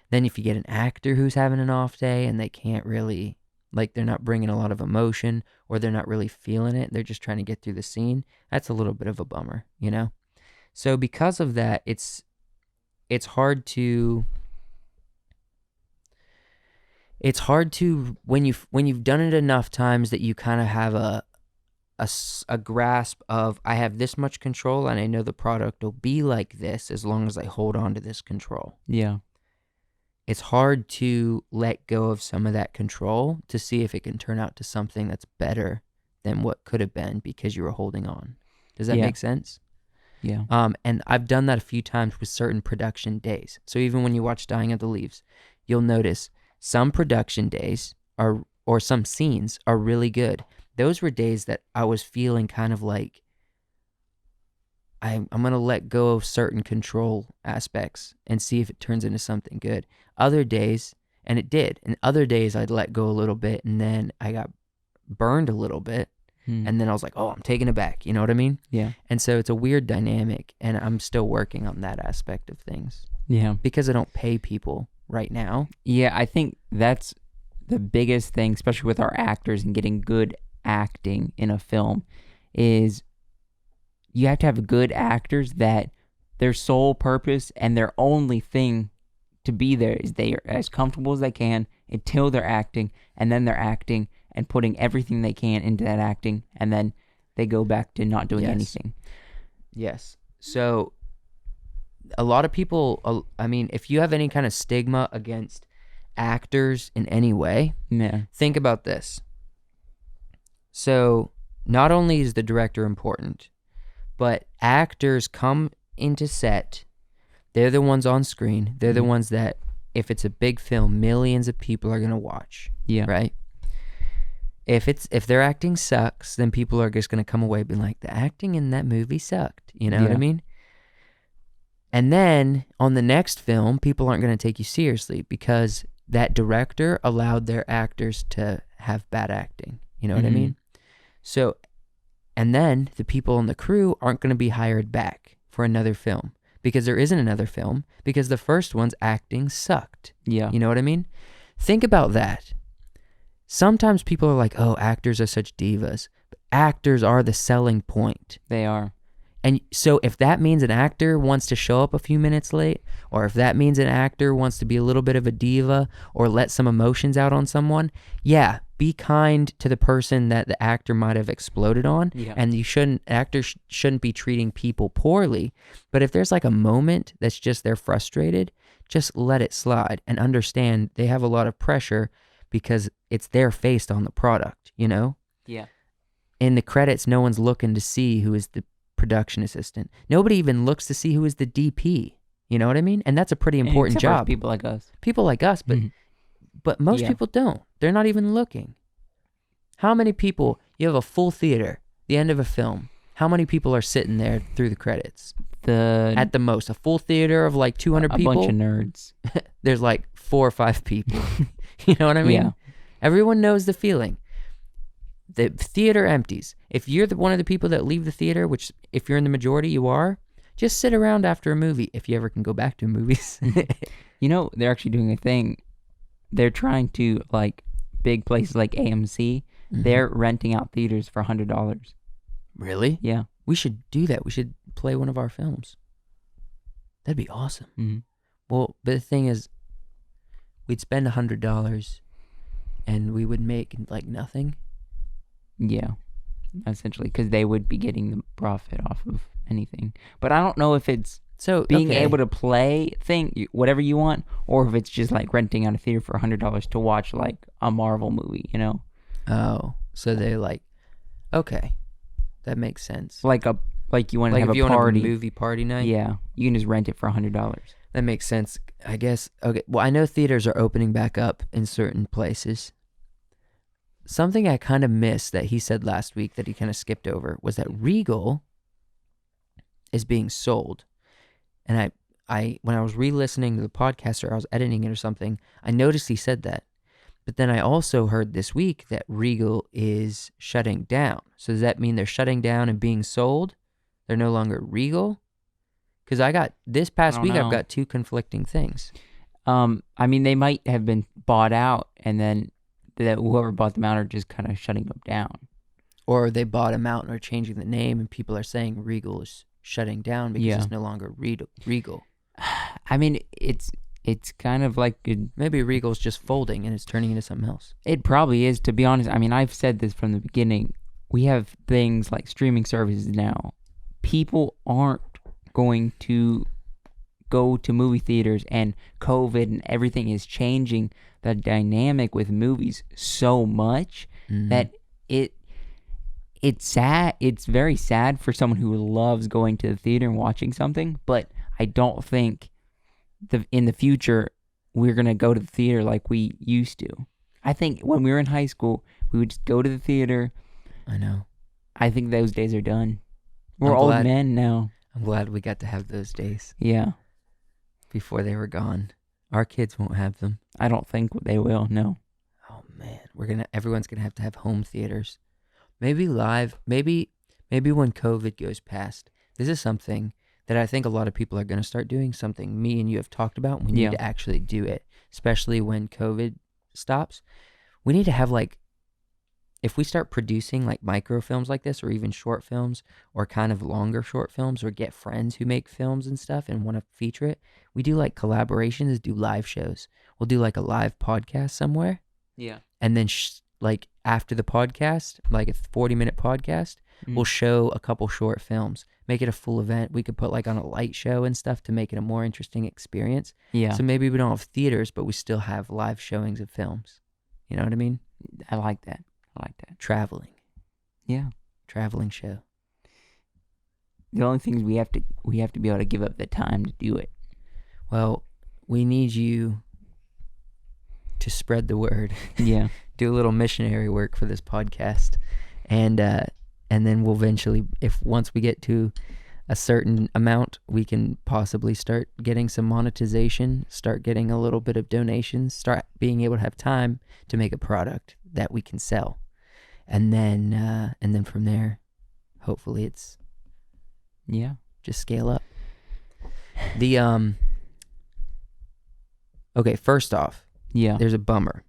Then if you get an actor who's having an off day and they can't really, like, they're not bringing a lot of emotion or they're not really feeling it, they're just trying to get through the scene, that's a little bit of a bummer, you know? So because of that, it's hard to when you've done it enough times that you kind of have a grasp of, I have this much control and I know the product will be like this as long as I hold on to this control. Yeah. It's hard to let go of some of that control to see if it can turn out to something that's better than what could have been because you were holding on. Does that make sense? Yeah. And I've done that a few times with certain production days. So even when you watch Dying of the Leaves, you'll notice some production days or some scenes are really good. Those were days that I was feeling kind of like I'm going to let go of certain control aspects and see if it turns into something good. Other days, and it did, and other days I'd let go a little bit and then I got burned a little bit. And then I was like, oh, I'm taking it back. You know what I mean? Yeah. And so it's a weird dynamic, and I'm still working on that aspect of things. Yeah. Because I don't pay people right now. Yeah, I think that's the biggest thing, especially with our actors and getting good acting in a film, is you have to have good actors that their sole purpose and their only thing to be there is they are as comfortable as they can until they're acting, and then they're acting and putting everything they can into that acting, and then they go back to not doing anything. Yes. So a lot of people, I mean, if you have any kind of stigma against actors in any way, think about this. So not only is the director important, but actors come into set. They're the ones on screen. They're the ones that, if it's a big film, millions of people are going to watch. Yeah. Right? If their acting sucks, then people are just going to come away being like, the acting in that movie sucked. You know what I mean? And then on the next film, people aren't going to take you seriously because that director allowed their actors to have bad acting. You know what I mean? So, and then the people on the crew aren't going to be hired back for another film because there isn't another film because the first one's acting sucked. Yeah. You know what I mean? Think about that. Sometimes people are like, oh, actors are such divas. But actors are the selling point. They are. And so if that means an actor wants to show up a few minutes late, or if that means an actor wants to be a little bit of a diva or let some emotions out on someone, yeah, be kind to the person that the actor might have exploded on. Yeah. And actors shouldn't be treating people poorly. But if there's like a moment that's just they're frustrated, just let it slide and understand they have a lot of pressure because it's their face on the product, you know? Yeah. In the credits, no one's looking to see who is the production assistant. Nobody even looks to see who is the DP. You know what I mean? And that's a pretty important Except for job. people like us. People like us, but most people don't. They're not even looking. How many people, you have a full theater, the end of a film, how many people are sitting there through the credits? At the most, a full theater of like 200 people. A bunch of nerds. There's like 4 or 5 people. You know what I mean? Yeah. Everyone knows the feeling. The theater empties. If you're one of the people that leave the theater, which if you're in the majority, you are, just sit around after a movie if you ever can go back to movies. You know, they're actually doing a thing. They're trying to, like, big places like AMC, they're renting out theaters for $100. Really? Yeah. We should do that. We should play one of our films. That'd be awesome. Mm-hmm. Well, but the thing is, we'd spend $100 and we would make like nothing. Yeah, essentially, because they would be getting the profit off of anything. But I don't know if it's So being okay. able to play whatever you want, or if it's just like renting out a theater for $100 to watch like a Marvel movie, you know? Oh, so they like, okay, that makes sense. Like you want to Like have if a you want to have party. a movie party night. Yeah, you can just rent it for $100. That makes sense, I guess. Okay, well, I know theaters are opening back up in certain places. Something I kind of missed that he said last week that he kind of skipped over was that Regal is being sold. And I when I was re-listening to the podcast, or I was editing it or something, I noticed he said that. But then I also heard this week that Regal is shutting down. So does that mean they're shutting down and being sold? They're no longer Regal? Because I got, this past don't week, know. I've got 2 conflicting things. I mean, they might have been bought out, and then whoever bought them out are just kind of shutting them down. Or they bought them out and are changing the name, and people are saying Regal is shutting down because it's no longer Regal. I mean, it's kind of like Maybe Regal's just folding and it's turning into something else. it probably is, to be honest. I mean, I've said this from the beginning. We have things like streaming services now. People aren't going to go to movie theaters, and COVID and everything is changing the dynamic with movies so much that it's sad. It's very sad for someone who loves going to the theater and watching something, but I don't think in the future we're going to go to the theater like we used to. I think when we were in high school, we would just go to the theater. I know. I think those days are done. We're I'm old glad- men now. I'm glad we got to have those days Yeah. before they were gone. Our kids won't have them. I don't think they will, no. Oh man, everyone's gonna have to have home theaters. Maybe live. Maybe when COVID goes past. This is something that I think a lot of people are gonna start doing. Something me and you have talked about. We need to actually do it, especially when COVID stops. We need to have like, if we start producing like microfilms like this, or even short films, or kind of longer short films, or get friends who make films and stuff and want to feature it, we do like collaborations, do live shows. We'll do like a live podcast somewhere. Yeah. And then like after the podcast, like a 40-minute podcast, we'll show a couple short films, make it a full event. We could put like on a light show and stuff to make it a more interesting experience. Yeah. So maybe we don't have theaters, but we still have live showings of films. You know what I mean? I like that. Traveling. Yeah. Traveling show. The only thing is we have to be able to give up the time to do it. Well, we need you to spread the word. Yeah. Do a little missionary work for this podcast. And then we'll eventually, once we get to a certain amount, we can possibly start getting some monetization, start getting a little bit of donations, start being able to have time to make a product that we can sell. And then from there, hopefully it's just scale up. Okay, first off, there's a bummer.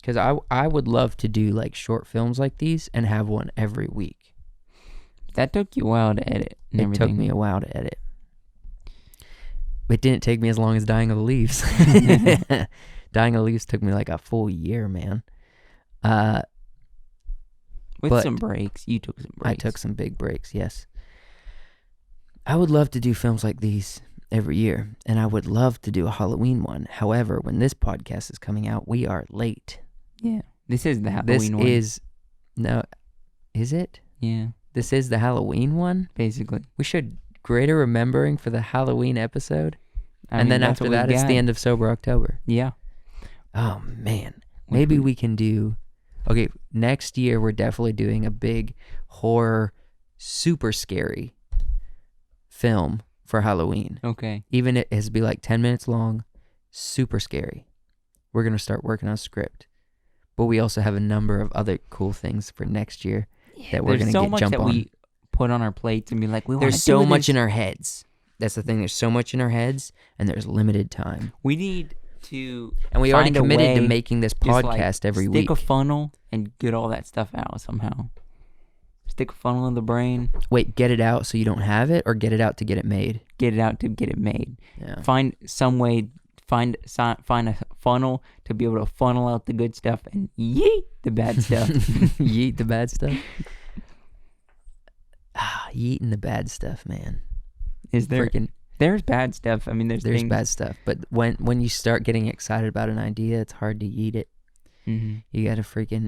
Because I would love to do like short films like these and have one every week. That took you a while to edit and It everything. took me a while to edit. It didn't take me as long as Dying of the Leaves. Dying of the Leaves took me like a full year, man. With but some breaks. You took some breaks. I took some big breaks, yes. I would love to do films like these every year, and I would love to do a Halloween one. However, when this podcast is coming out, we are late. Yeah. This is the Halloween one. Is it? Yeah. This is the Halloween one? Basically. We should greater remembering for the Halloween episode. I And mean, then that's after what that, we it's got. the end of Sober October. Yeah. Oh, man. Maybe we can do Okay, next year we're definitely doing a big horror, super scary film for Halloween. Okay. Even it has to be like 10 minutes long, super scary. We're going to start working on a script. But we also have a number of other cool things for next year that we're There's going to so much jump that on. we put on our plates and be like, we want There's to so do much this. in our heads. That's the thing. There's so much in our heads, and there's limited time. We need to. And we already find a committed to way, making this just, like, podcast every stick week. a funnel and get all that stuff out somehow. Stick a funnel in the brain. Wait, get it out so you don't have it, or get it out to get it made? Get it out to get it made. Yeah. Find some way. Find a funnel to be able to funnel out the good stuff and yeet the bad stuff. Yeet the bad stuff. Yeeting the bad stuff, man. Is there? Freaking, There's bad stuff. I mean, there's things. bad stuff, but when you start getting excited about an idea, it's hard to yeet it. Mm-hmm. You gotta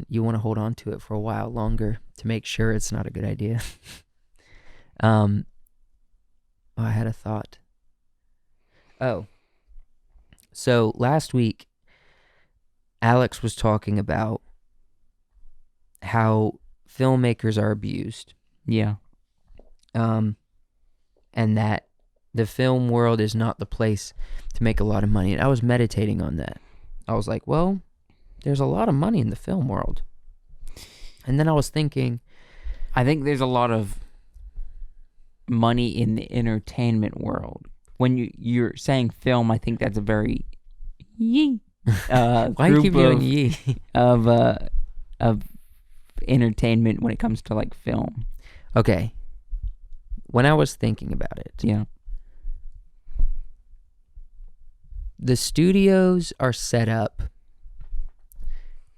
you want to hold on to it for a while longer to make sure it's not a good idea. I had a thought. Oh. So last week, Alex was talking about how filmmakers are abused. Yeah. And that the film world is not the place to make a lot of money. And I was meditating on that. I was like, well, there's a lot of money in the film world. And then I was thinking, I think there's a lot of money in the entertainment world. When you're saying film, I think that's a very why you keep yelling yee? of entertainment when it comes to like film. Okay. When I was thinking about it, Yeah. the studios are set up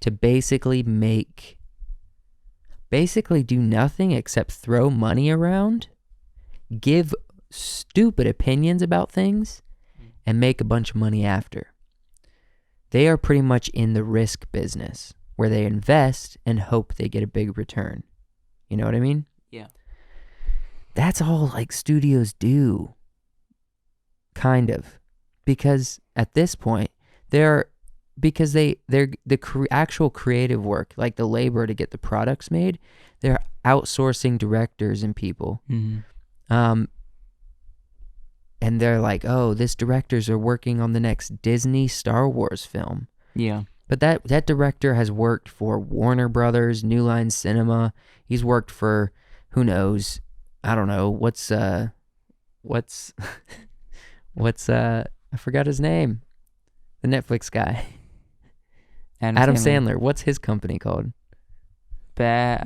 to basically do nothing except throw money around, give stupid opinions about things, and make a bunch of money after. They are pretty much in the risk business where they invest and hope they get a big return. You know what I mean? Yeah. That's all like studios do. Kind of. Because at this point, they're actual creative work, like the labor to get the products made, they're outsourcing directors and people. Mm-hmm. And they're like, oh, this directors are working on the next Disney Star Wars film. Yeah. But that director has worked for Warner Brothers, New Line Cinema. He's worked for, who knows, I don't know, what's I forgot his name. The Netflix guy. Adam Sandler. What's his company called? It's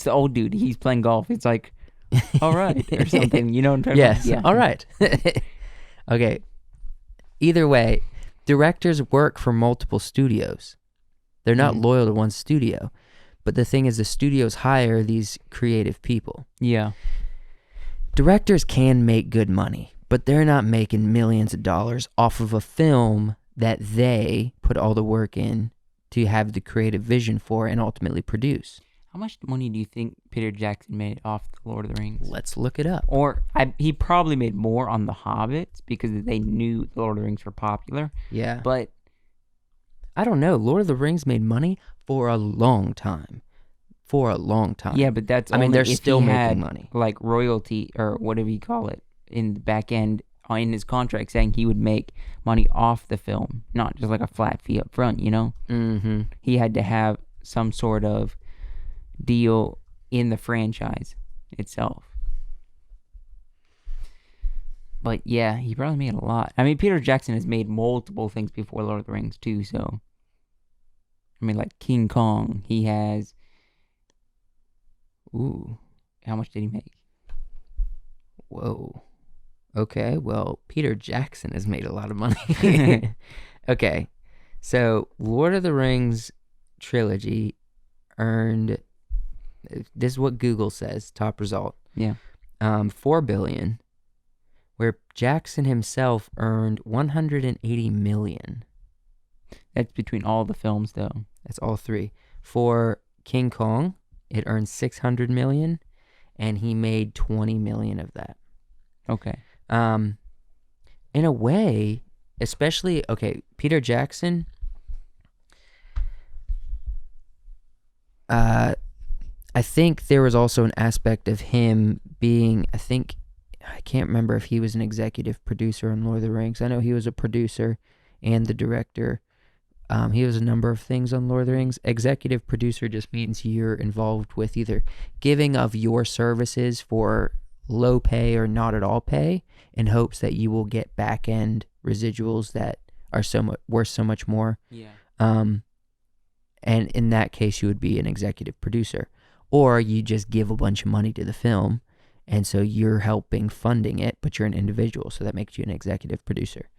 the old dude. He's playing golf. It's like, all right, or something. You know what I'm talking Yes. about? Yeah. All right. Okay. Either way, directors work for multiple studios. They're not loyal to one studio. But the thing is, the studios hire these creative people. Yeah. Directors can make good money, but they're not making millions of dollars off of a film that they put all the work in to have the creative vision for and ultimately produce. How much money do you think Peter Jackson made off The Lord of the Rings? Let's look it up. Or he probably made more on The Hobbits because they knew The Lord of the Rings were popular. Yeah. But I don't know. Lord of the Rings made money for a long time. yeah, but that's I mean, only they're if still he making had, money. like royalty or whatever you call it in the back end in his contract saying he would make money off the film, not just like a flat fee up front, you know? Mm-hmm. He had to have some sort of deal in the franchise itself. But yeah, he probably made a lot. I mean, Peter Jackson has made multiple things before Lord of the Rings too, so I mean, like King Kong, he has. Ooh, how much did he make? Whoa. Okay, well, Peter Jackson has made a lot of money. Okay, so Lord of the Rings trilogy earned, this is what Google says, top result. Yeah. $4 billion, where Jackson himself earned $180 million. That's between all the films, though. That's all three. For King Kong, it earned $600 million, and he made $20 million of that. Okay. In a way, especially, okay, Peter Jackson, I think there was also an aspect of him being, I can't remember if he was an executive producer on Lord of the Rings. I know he was a producer and the director. He was a number of things on Lord of the Rings. Executive producer just means you're involved with either giving of your services for low pay or not at all pay in hopes that you will get back end residuals that are worth so much more. Yeah. And in that case, you would be an executive producer. Or you just give a bunch of money to the film, and so you're helping funding it, but you're an individual, so that makes you an executive producer.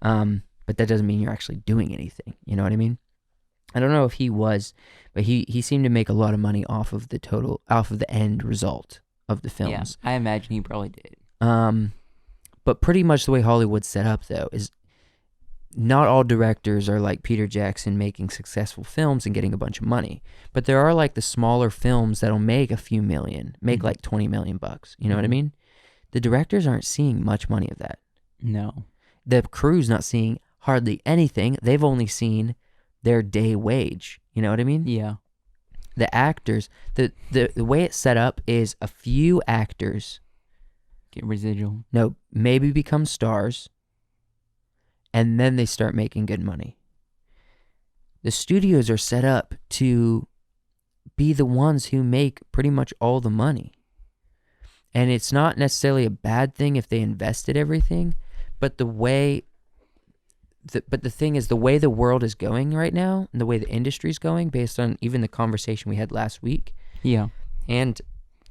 But that doesn't mean you're actually doing anything. You know what I mean? I don't know if he was, but he seemed to make a lot of money off of the end result of the films. Yeah, I imagine he probably did. But pretty much the way Hollywood's set up, though, is not all directors are like Peter Jackson making successful films and getting a bunch of money. But there are like the smaller films that'll make a few million, make like $20 million bucks. You know what I mean? The directors aren't seeing much money of that. No. The crew's not seeing hardly anything. They've only seen their day wage. You know what I mean? Yeah. The actors, the way it's set up is a few actors Get residual. maybe become stars, and then they start making good money. The studios are set up to be the ones who make pretty much all the money. And it's not necessarily a bad thing if they invested everything, but the thing is, the way the world is going right now, and the way the industry is going, based on even the conversation we had last week, Yeah. and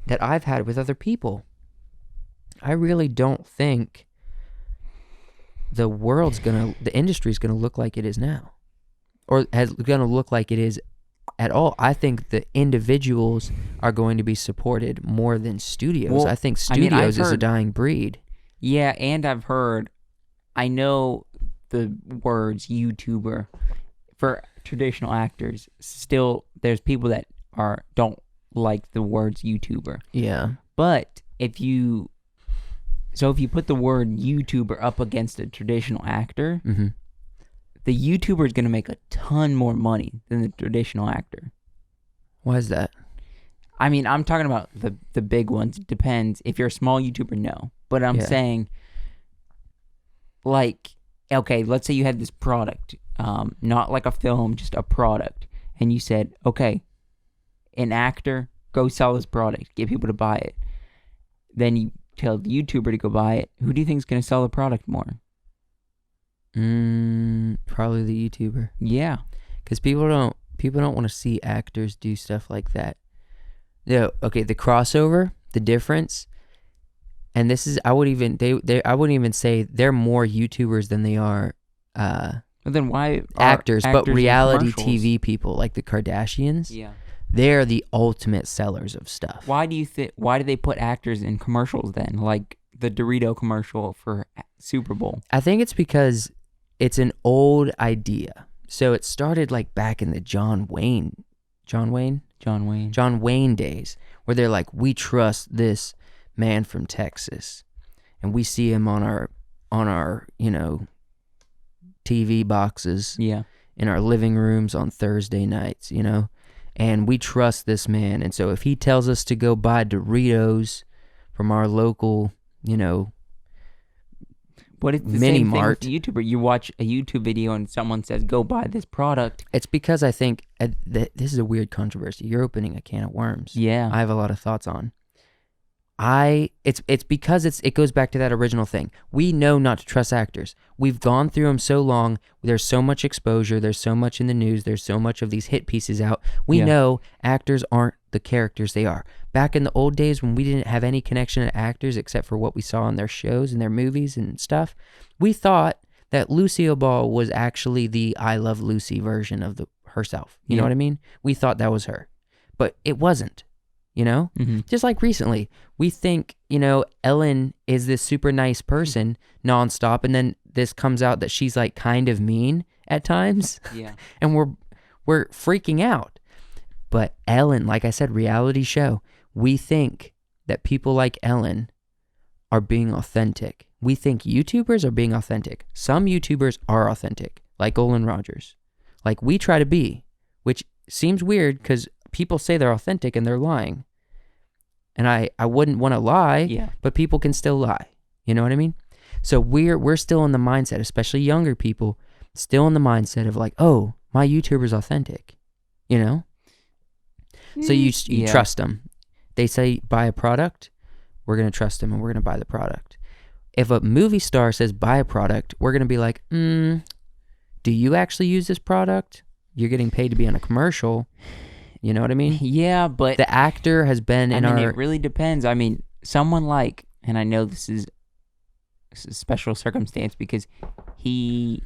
that I've had with other people, I really don't think the industry's gonna look like it is now, or gonna look like it is at all. I think the individuals are going to be supported more than studios. Well, I think I mean, studios I've is a heard- dying breed. Yeah, and I know the words YouTuber for traditional actors. Still, there's people that don't like the words YouTuber. Yeah. But if you put the word YouTuber up against a traditional actor, Mm-hmm. the YouTuber is going to make a ton more money than the traditional actor. Why is that? I mean, I'm talking about the big ones. It depends. If you're a small YouTuber, no. But I'm Yeah. saying, like, okay, let's say you had this product, not like a film, just a product, and you said, okay, an actor, go sell this product, get people to buy it. Then you tell the YouTuber to go buy it. Who do you think is going to sell the product more? Probably the YouTuber, Yeah. because people don't want to see actors do stuff like that. Yeah. Okay. The crossover, the difference, and this is I wouldn't even say they're more YouTubers than they are But then why are actors, but in reality commercials? TV people like the Kardashians. Yeah. They're the ultimate sellers of stuff. Why do they put actors in commercials then? Like the Dorito commercial for Super Bowl. I think it's because it's an old idea. So it started like back in the John Wayne days, where they're like, we trust this man from Texas, and we see him on our TV boxes Yeah. in our living rooms on Thursday nights, and we trust this man. And so if he tells us to go buy Doritos from our local, But it's the Mini same thing Mart. with the YouTuber. You watch a YouTube video and someone says, go buy this product. it's because I think this is a weird controversy. You're opening a can of worms. Yeah. I have a lot of thoughts on. It's because it goes back to that original thing. We know not to trust actors. We've gone through them so long. There's so much exposure. There's so much in the news. There's so much of these hit pieces out. We Yeah. know actors aren't the characters they are. Back in the old days when we didn't have any connection to actors except for what we saw in their shows and their movies and stuff, we thought that Lucille Ball was actually the I Love Lucy version of herself. You know Yeah. what I mean? We thought that was her, but it wasn't. Mm-hmm. Just like recently, we think, Ellen is this super nice person nonstop, and then this comes out that she's like kind of mean at times, Yeah. and we're freaking out. But Ellen, like I said, reality show, we think that people like Ellen are being authentic. We think YouTubers are being authentic. Some YouTubers are authentic, like Olin Rogers. Like we try to be, which seems weird because people say they're authentic and they're lying. And I wouldn't want to lie, Yeah. but people can still lie. You know what I mean? So we're still in the mindset, especially younger people, still in the mindset of like, oh, my YouTuber's authentic, you know? So you Yeah. trust them. They say buy a product, we're going to trust them and we're going to buy the product. If a movie star says buy a product, we're going to be like, do you actually use this product? You're getting paid to be on a commercial. You know what I mean? Yeah, but The actor has been in our... it really depends. I mean, someone like, and I know this is a special circumstance because he's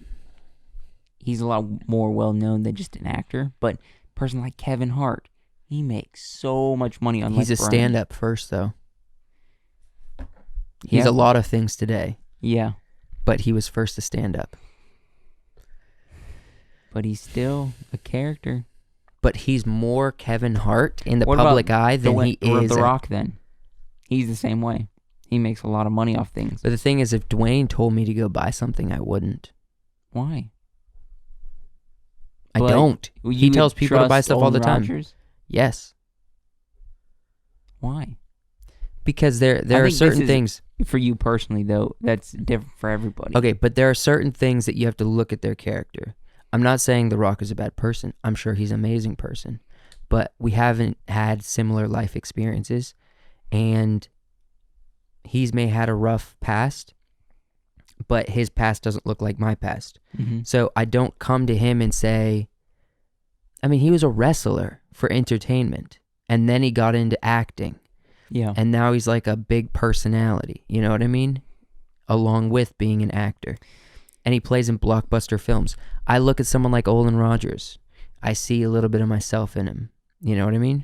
a lot more well known than just an actor, but a person like Kevin Hart, he makes so much money on He's a Left Behind. stand-up first, though. He's Yeah. a lot of things today, Yeah, but he was first to stand-up. but he's still a character. But he's more Kevin Hart in the What public about eye than he is... The Rock, then. He's the same way. He makes a lot of money off things. But the thing is, if Dwayne told me to go buy something, I wouldn't. Why? I But don't. You He would tells people to buy trust stuff all the Olin time. Rogers? Yes. Why? Because there I are think this certain is- things... For you personally, though, that's different for everybody. Okay, but there are certain things that you have to look at their character. I'm not saying The Rock is a bad person. I'm sure he's an amazing person. But we haven't had similar life experiences. And he's may had a rough past, but his past doesn't look like my past. Mm-hmm. So I don't come to him and say... I mean, he was a wrestler for entertainment. And then he got into acting. Yeah. And now he's like a big personality, you know what I mean? Along with being an actor. And he plays in blockbuster films. I look at someone like Olin Rogers. I see a little bit of myself in him. You know what I mean?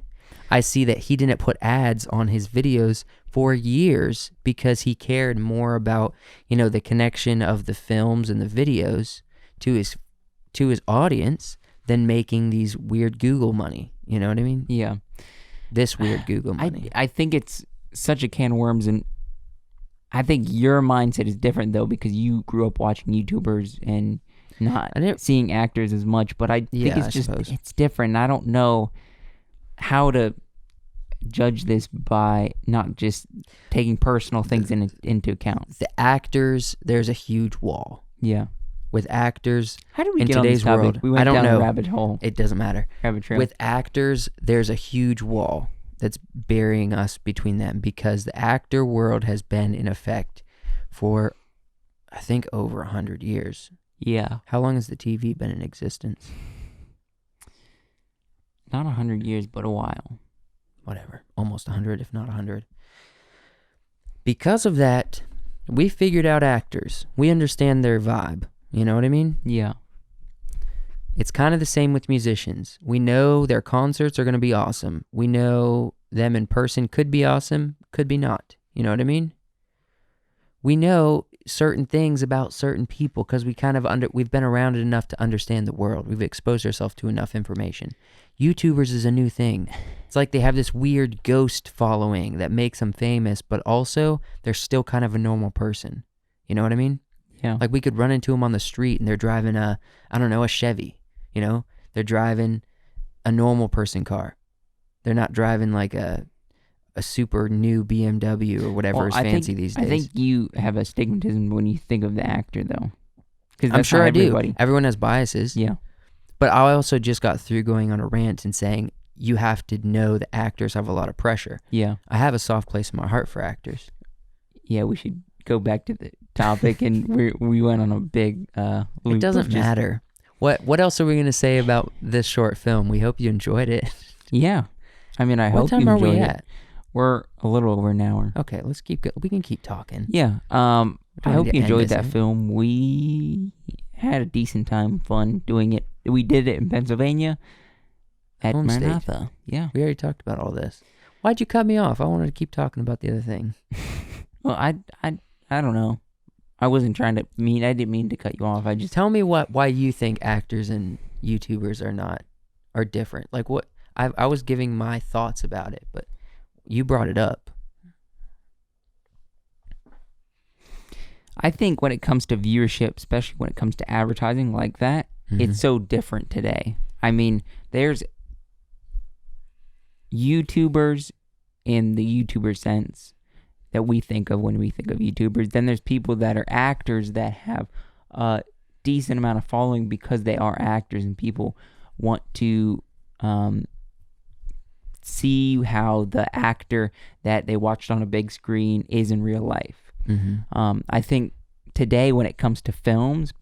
I see that he didn't put ads on his videos for years because he cared more about, you know, the connection of the films and the videos to his audience than making these weird Google money. You know what I mean? Yeah. This weird Google money. I think it's such a can of worms, and I think your mindset is different, though, because you grew up watching YouTubers and not seeing actors as much, but I think it's different. I don't know how to judge this by not just taking personal things into account. The actors, there's a huge wall. Yeah. With actors, how do we in get on today's this topic? world, We went I don't down know. a rabbit hole. It doesn't matter. Rabbit trail. With actors, there's a huge wall that's burying us between them because the actor world has been in effect for, I think, over 100 years. Yeah. How long has the TV been in existence? Not 100 years, but a while. Whatever. Almost 100, if not 100. Because of that, we figured out actors. We understand their vibe. You know what I mean? Yeah. It's kind of the same with musicians. We know their concerts are going to be awesome. We know them in person could be awesome, could be not. You know what I mean? We know certain things about certain people because we've been around it enough to understand the world. We've exposed ourselves to enough information. YouTubers is a new thing. It's like they have this weird ghost following that makes them famous, but also they're still kind of a normal person. You know what I mean? Yeah. Like we could run into them on the street and they're driving a Chevy, you know? They're driving a normal person car. They're not driving like a super new BMW or whatever is fancy these days. I think you have a stigmatism when you think of the actor, though. I'm sure I do. Everyone has biases. Yeah. But I also just got through going on a rant and saying you have to know that actors have a lot of pressure. Yeah. I have a soft place in my heart for actors. Yeah, we should go back to the topic, and we went on a big loop. It doesn't matter. What else are we going to say about this short film? We hope you enjoyed it. Yeah. I mean, I hope you enjoyed it. What time are we it. at? We're a little over an hour. Okay, let's keep we can keep talking. Yeah. I hope you enjoyed that film. film. We had a decent time, fun doing it. We did it in Pennsylvania at Home state. Maranatha. Yeah. We already talked about all this. Why'd you cut me off? I wanted to keep talking about the other thing. Well, I don't know. I wasn't trying to I didn't mean to cut you off. I just Tell me why you think actors and YouTubers are different. Like what I was giving my thoughts about it, but you brought it up. I think when it comes to viewership, especially when it comes to advertising like that, Mm-hmm. it's so different today. I mean, there's YouTubers in the YouTuber sense that we think of when we think of YouTubers. Then there's people that are actors that have a decent amount of following because they are actors, and people want to see how the actor that they watched on a big screen is in real life. I think today when it comes to films,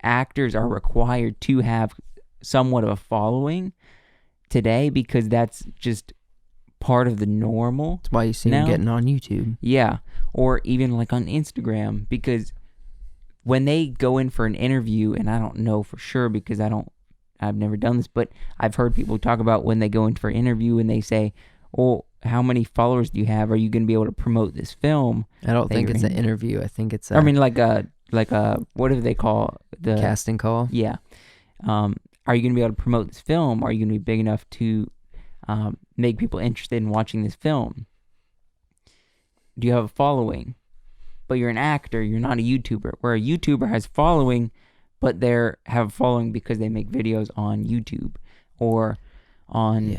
actors are required to have somewhat of a following today because that's just part of the normal. That's why you see now. them getting on YouTube. Yeah, or even like on Instagram, because when they go in for an interview, and I don't know for sure because I've never done this, but I've heard people talk about when they go in for an interview and they say, "Oh, how many followers do you have? Are you going to be able to promote this film?" I don't think you're it's in?" an interview. I think it's I mean, like a what do they call the casting call. Yeah. Are you going to be able to promote this film? Are you going to be big enough to make people interested in watching this film? Do you have a following? But you're an actor, you're not a YouTuber. Where a YouTuber has following, but they have a following because they make videos on YouTube or on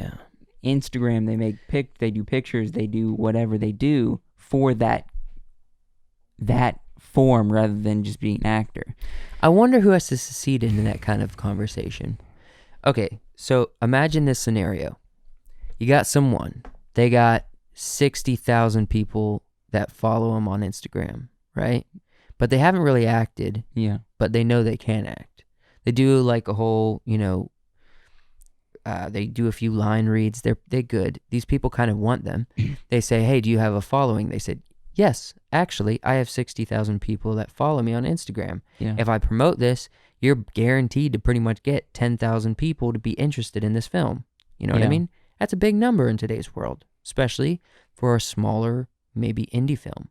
Instagram. They do pictures, they do whatever they do for that form rather than just being an actor. I wonder who has to succeed in that kind of conversation. Okay, so imagine this scenario. You got someone, they got 60,000 people that follow them on Instagram, right? But they haven't really acted. Yeah. But they know they can act. They do like a whole, they do a few line reads. They're good. These people kind of want them. They say, "Hey, do you have a following?" They said, "Yes, actually, I have 60,000 people that follow me on Instagram. Yeah. If I promote this, you're guaranteed to pretty much get 10,000 people to be interested in this film." You know what I Yeah. mean? That's a big number in today's world, especially for a smaller, maybe indie film.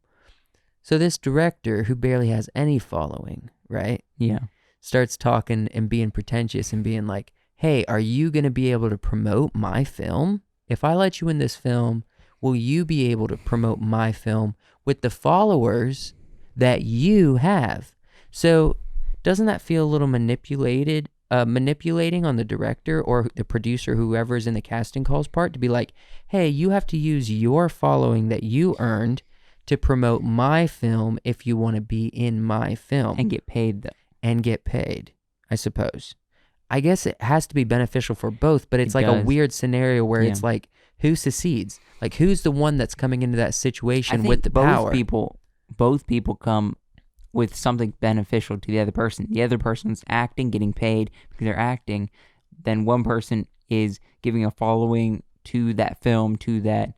So this director who barely has any following, right? Yeah. Starts talking and being pretentious and being like, "Hey, are you going to be able to promote my film? If I let you in this film, will you be able to promote my film with the followers that you have?" So doesn't that feel a little manipulating on the director or the producer, whoever's in the casting calls part, to be like, "Hey, you have to use your following that you earned to promote my film if you want to be in my film." And get paid, though. And get paid, I suppose. I guess it has to be beneficial for both, but it's It like a does. weird scenario where Yeah. it's like, who succeeds? Like, who's the one that's coming into that I situation think with the power? both people come with something beneficial to the other person. The other person's acting, getting paid because they're acting. Then one person is giving a following to that film, to that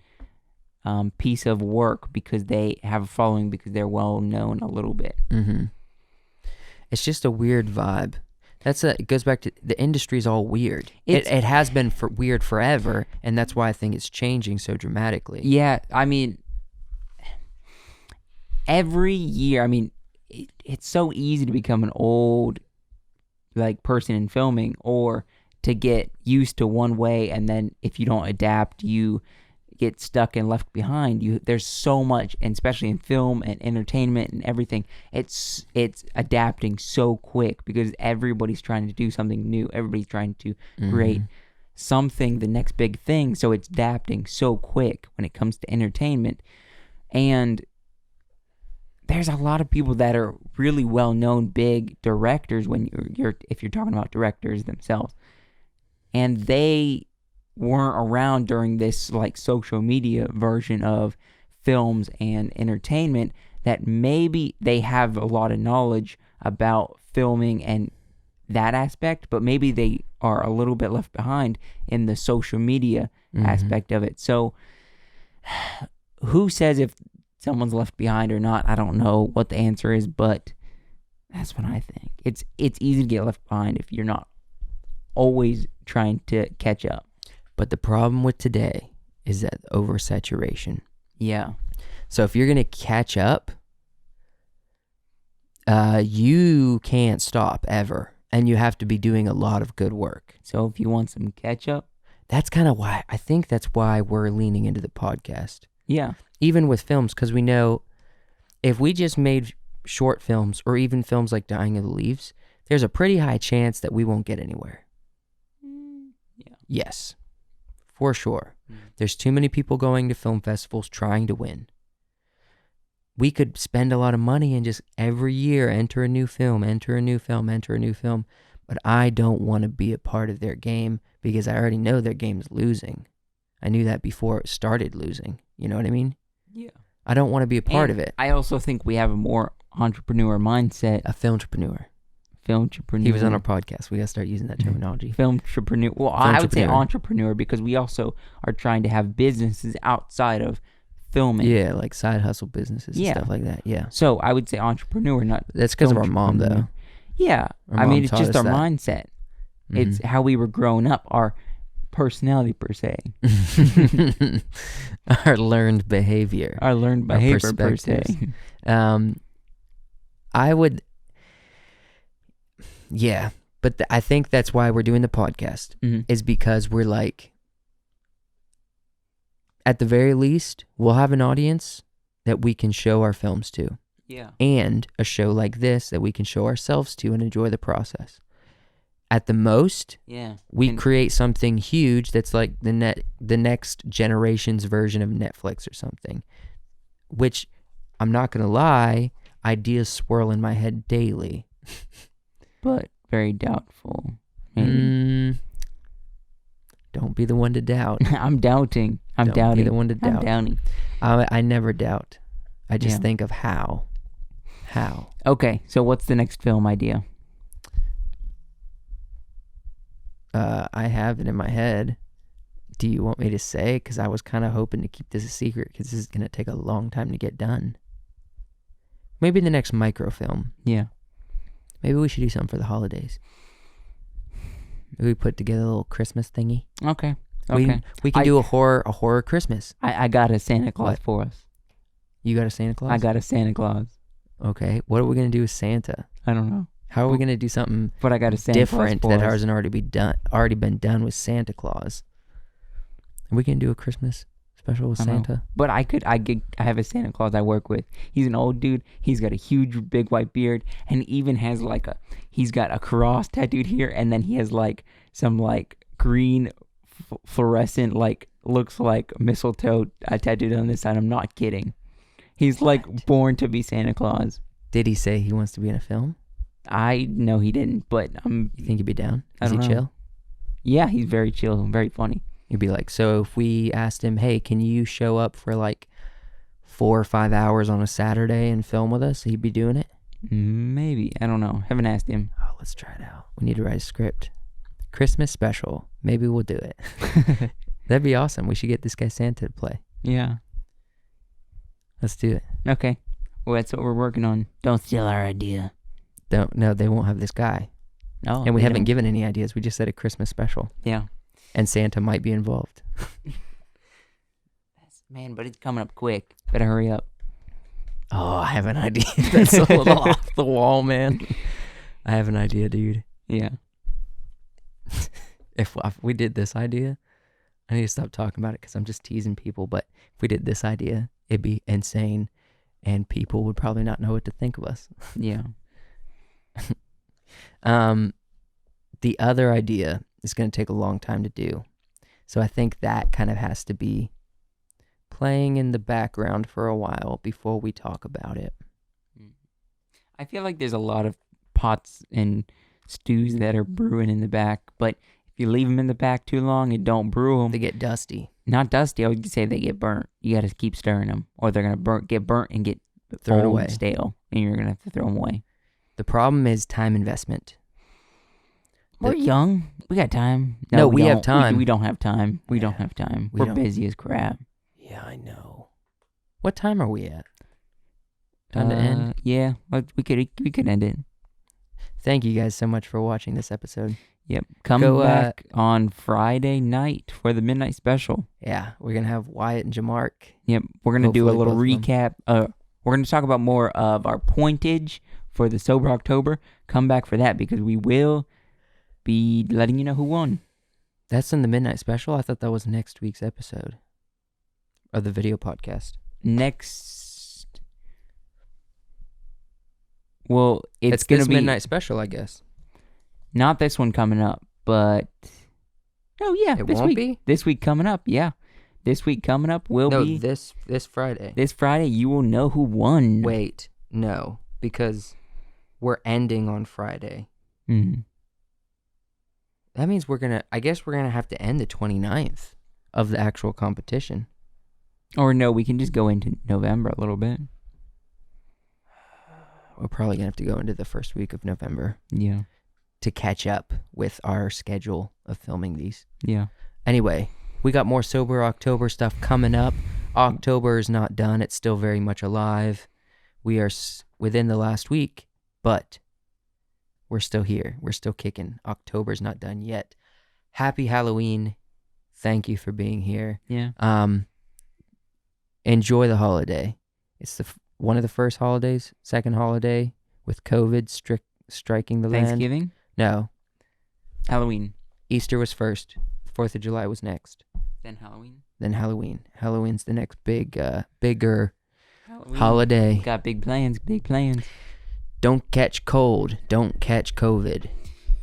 piece of work because they have a following because they're well known a little bit. Mm-hmm. It's just a weird vibe. It goes back to the industry's all weird. It has been weird forever, and that's why I think it's changing so dramatically. Yeah, I mean, every year, I mean, it's so easy to become an old person in filming, or to get used to one way, and then if you don't adapt, you get stuck and left behind. There's so much, and especially in film and entertainment and everything, it's adapting so quick because everybody's trying to do something new. Everybody's trying to create something, the next big thing, so it's adapting so quick when it comes to entertainment. And there's a lot of people that are really well-known big directors when if you're talking about directors themselves, and they weren't around during this social media version of films and entertainment, that maybe they have a lot of knowledge about filming and that aspect, but maybe they are a little bit left behind in the social media aspect of it. So who says if someone's left behind or not? I don't know what the answer is, but that's what I think. It's easy to get left behind if you're not always trying to catch up. But the problem with today is that oversaturation. Yeah. So if you're going to catch up, you can't stop ever. And you have to be doing a lot of good work. So if you want some catch up. That's kind of why, I think that's why we're leaning into the podcast. Yeah. Even with films, because we know if we just made short films or even films like Dying of the Leaves, there's a pretty high chance that we won't get anywhere. Yeah. Yes. for sure. There's too many people going to film festivals trying to win. We could spend a lot of money and just every year enter a new film, but I don't want to be a part of their game because I already know their game's losing. I knew that before it started losing. You know what I mean? Yeah. I don't want to be a part of it. I also think we have a more entrepreneur mindset. A filmtrepreneur. Filmtrepreneur. He was on our podcast. We got to start using that terminology. Filmtrepreneur. Well, I would say entrepreneur because we also are trying to have businesses outside of filming. Yeah, like side hustle businesses and stuff like that. Yeah. So I would say entrepreneur, not. That's because of our mom, though. Yeah. Our I mom mean, it's taught just us our that. mindset. It's how we were growing up, our personality per se. Our learned behavior. Our learned Our behavior per perspectives. se. I would, yeah, but I think that's why we're doing the podcast, is because we're like, at the very least, we'll have an audience that we can show our films to. Yeah. And a show like this that we can show ourselves to and enjoy the process. At the most, we create something huge that's like the next generation's version of Netflix or something, which I'm not going to lie, ideas swirl in my head daily. But very doubtful. Don't be the one to doubt. I'm doubting. I'm Don't doubting. be the one to doubt. I'm doubting. I never doubt. I just think of how. How. Okay, so what's the next film idea? I have it in my head. Do you want me to say? Because I was kind of hoping to keep this a secret because this is going to take a long time to get done. Maybe the next microfilm. Yeah. Maybe we should do something for the holidays. Maybe we put together a little Christmas thingy. Okay. We can do a horror Christmas. I got a Santa Claus for us. You got a Santa Claus? I got a Santa Claus. Okay. What are we going to do with Santa? I don't know. How are we going to do something But I got a Santa different Claus for that us. hasn't already been done with Santa Claus? Are we going to do a Christmas special with I don't know. Santa? But I have a Santa Claus I work with. He's an old dude. He's got a huge big white beard and even has he's got a cross tattooed here and then he has like some like green fluorescent looks like mistletoe tattooed on this side. I'm not kidding. He's like born to be Santa Claus. Did he say he wants to be in a film? I know he didn't, but You think he'd be down? I Is he don't know. chill? Yeah, he's very chill and very funny. He'd be like, so if we asked him, hey, can you show up for like 4 or 5 hours on a Saturday and film with us? He'd be doing it? Maybe. I don't know. Haven't asked him. Oh, let's try it out. We need to write a script. Christmas special. Maybe we'll do it. That'd be awesome. We should get this guy Santa to play. Yeah. Let's do it. Okay. Well, that's what we're working on. Don't steal our idea. No, they won't have this guy. No. And we they haven't don't. given any ideas. We just said a Christmas special. Yeah. And Santa might be involved. Man, but it's coming up quick. Better hurry up. Oh, I have an idea. That's a little off the wall, man. I have an idea, dude. Yeah. If we did this idea, I need to stop talking about it because I'm just teasing people. But if we did this idea, it'd be insane. And people would probably not know what to think of us. Yeah. The other idea is going to take a long time to do. So I think that kind of has to be playing in the background for a while before we talk about it. I feel like there's a lot of pots and stews that are brewing in the back, but if you leave them in the back too long and don't brew them, They get dusty. not dusty, I would say they get burnt. You got to keep stirring them, or they're going to get burnt and get Thrown old away. and stale, and you're going to have to throw them away. The problem is time investment. We're young. We got time. No, we have don't. time. We don't have time. We don't have time. We We're don't. busy as crap. Yeah, I know. What time are we at? Time to end? Yeah, we could end it. Thank you guys so much for watching this episode. Yep. Come Go, back on Friday night for the midnight special. Yeah, we're going to have Wyatt and Jamark. Yep. We're gonna do a Hopefully little both of them. recap. We're gonna talk about more of our pointage for the Sober October. Come back for that because we will be letting you know who won. That's in the midnight special? I thought that was next week's episode of the video podcast. Next. Well, it's This gonna be midnight special, I guess. not this one coming up, but Oh yeah, It this won't week. be? This week coming up, yeah. This week coming up will No, be this Friday. this Friday. You will know who won. Wait, no, because we're ending on Friday. Mhm. That means I guess we're gonna have to end the 29th of the actual competition. Or no, we can just go into November a little bit. We're probably gonna have to go into the first week of November Yeah, to catch up with our schedule of filming these. yeah. Anyway, we got more Sober October stuff coming up. October is not done. It's still very much alive. We are within the last week, but we're still here. We're still kicking. October's not done yet. Happy Halloween. Thank you for being here. Yeah. Enjoy the holiday. It's one of the first holidays, second holiday with COVID striking the land. Thanksgiving, No, Halloween, Easter was first. 4th of July was next. then Halloween. Then Halloween. Halloween's the next bigger Halloween. holiday. Got big plans. Big plans. Don't catch cold. Don't catch COVID.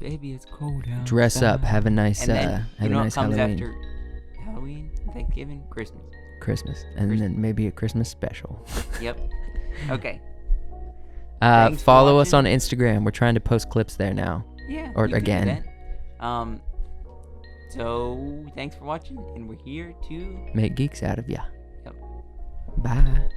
Baby, it's cold out. Dress up. Have a nice And then, have you a know nice what comes Halloween. after Halloween, Thanksgiving, Christmas. And Christmas. then maybe a Christmas special. Yep. Okay. Thanks for Follow us on watching. Instagram. We're trying to post clips there now. Yeah. Or you can do again. that. So thanks for watching, and we're here to Make geeks out of ya. Yep. Bye.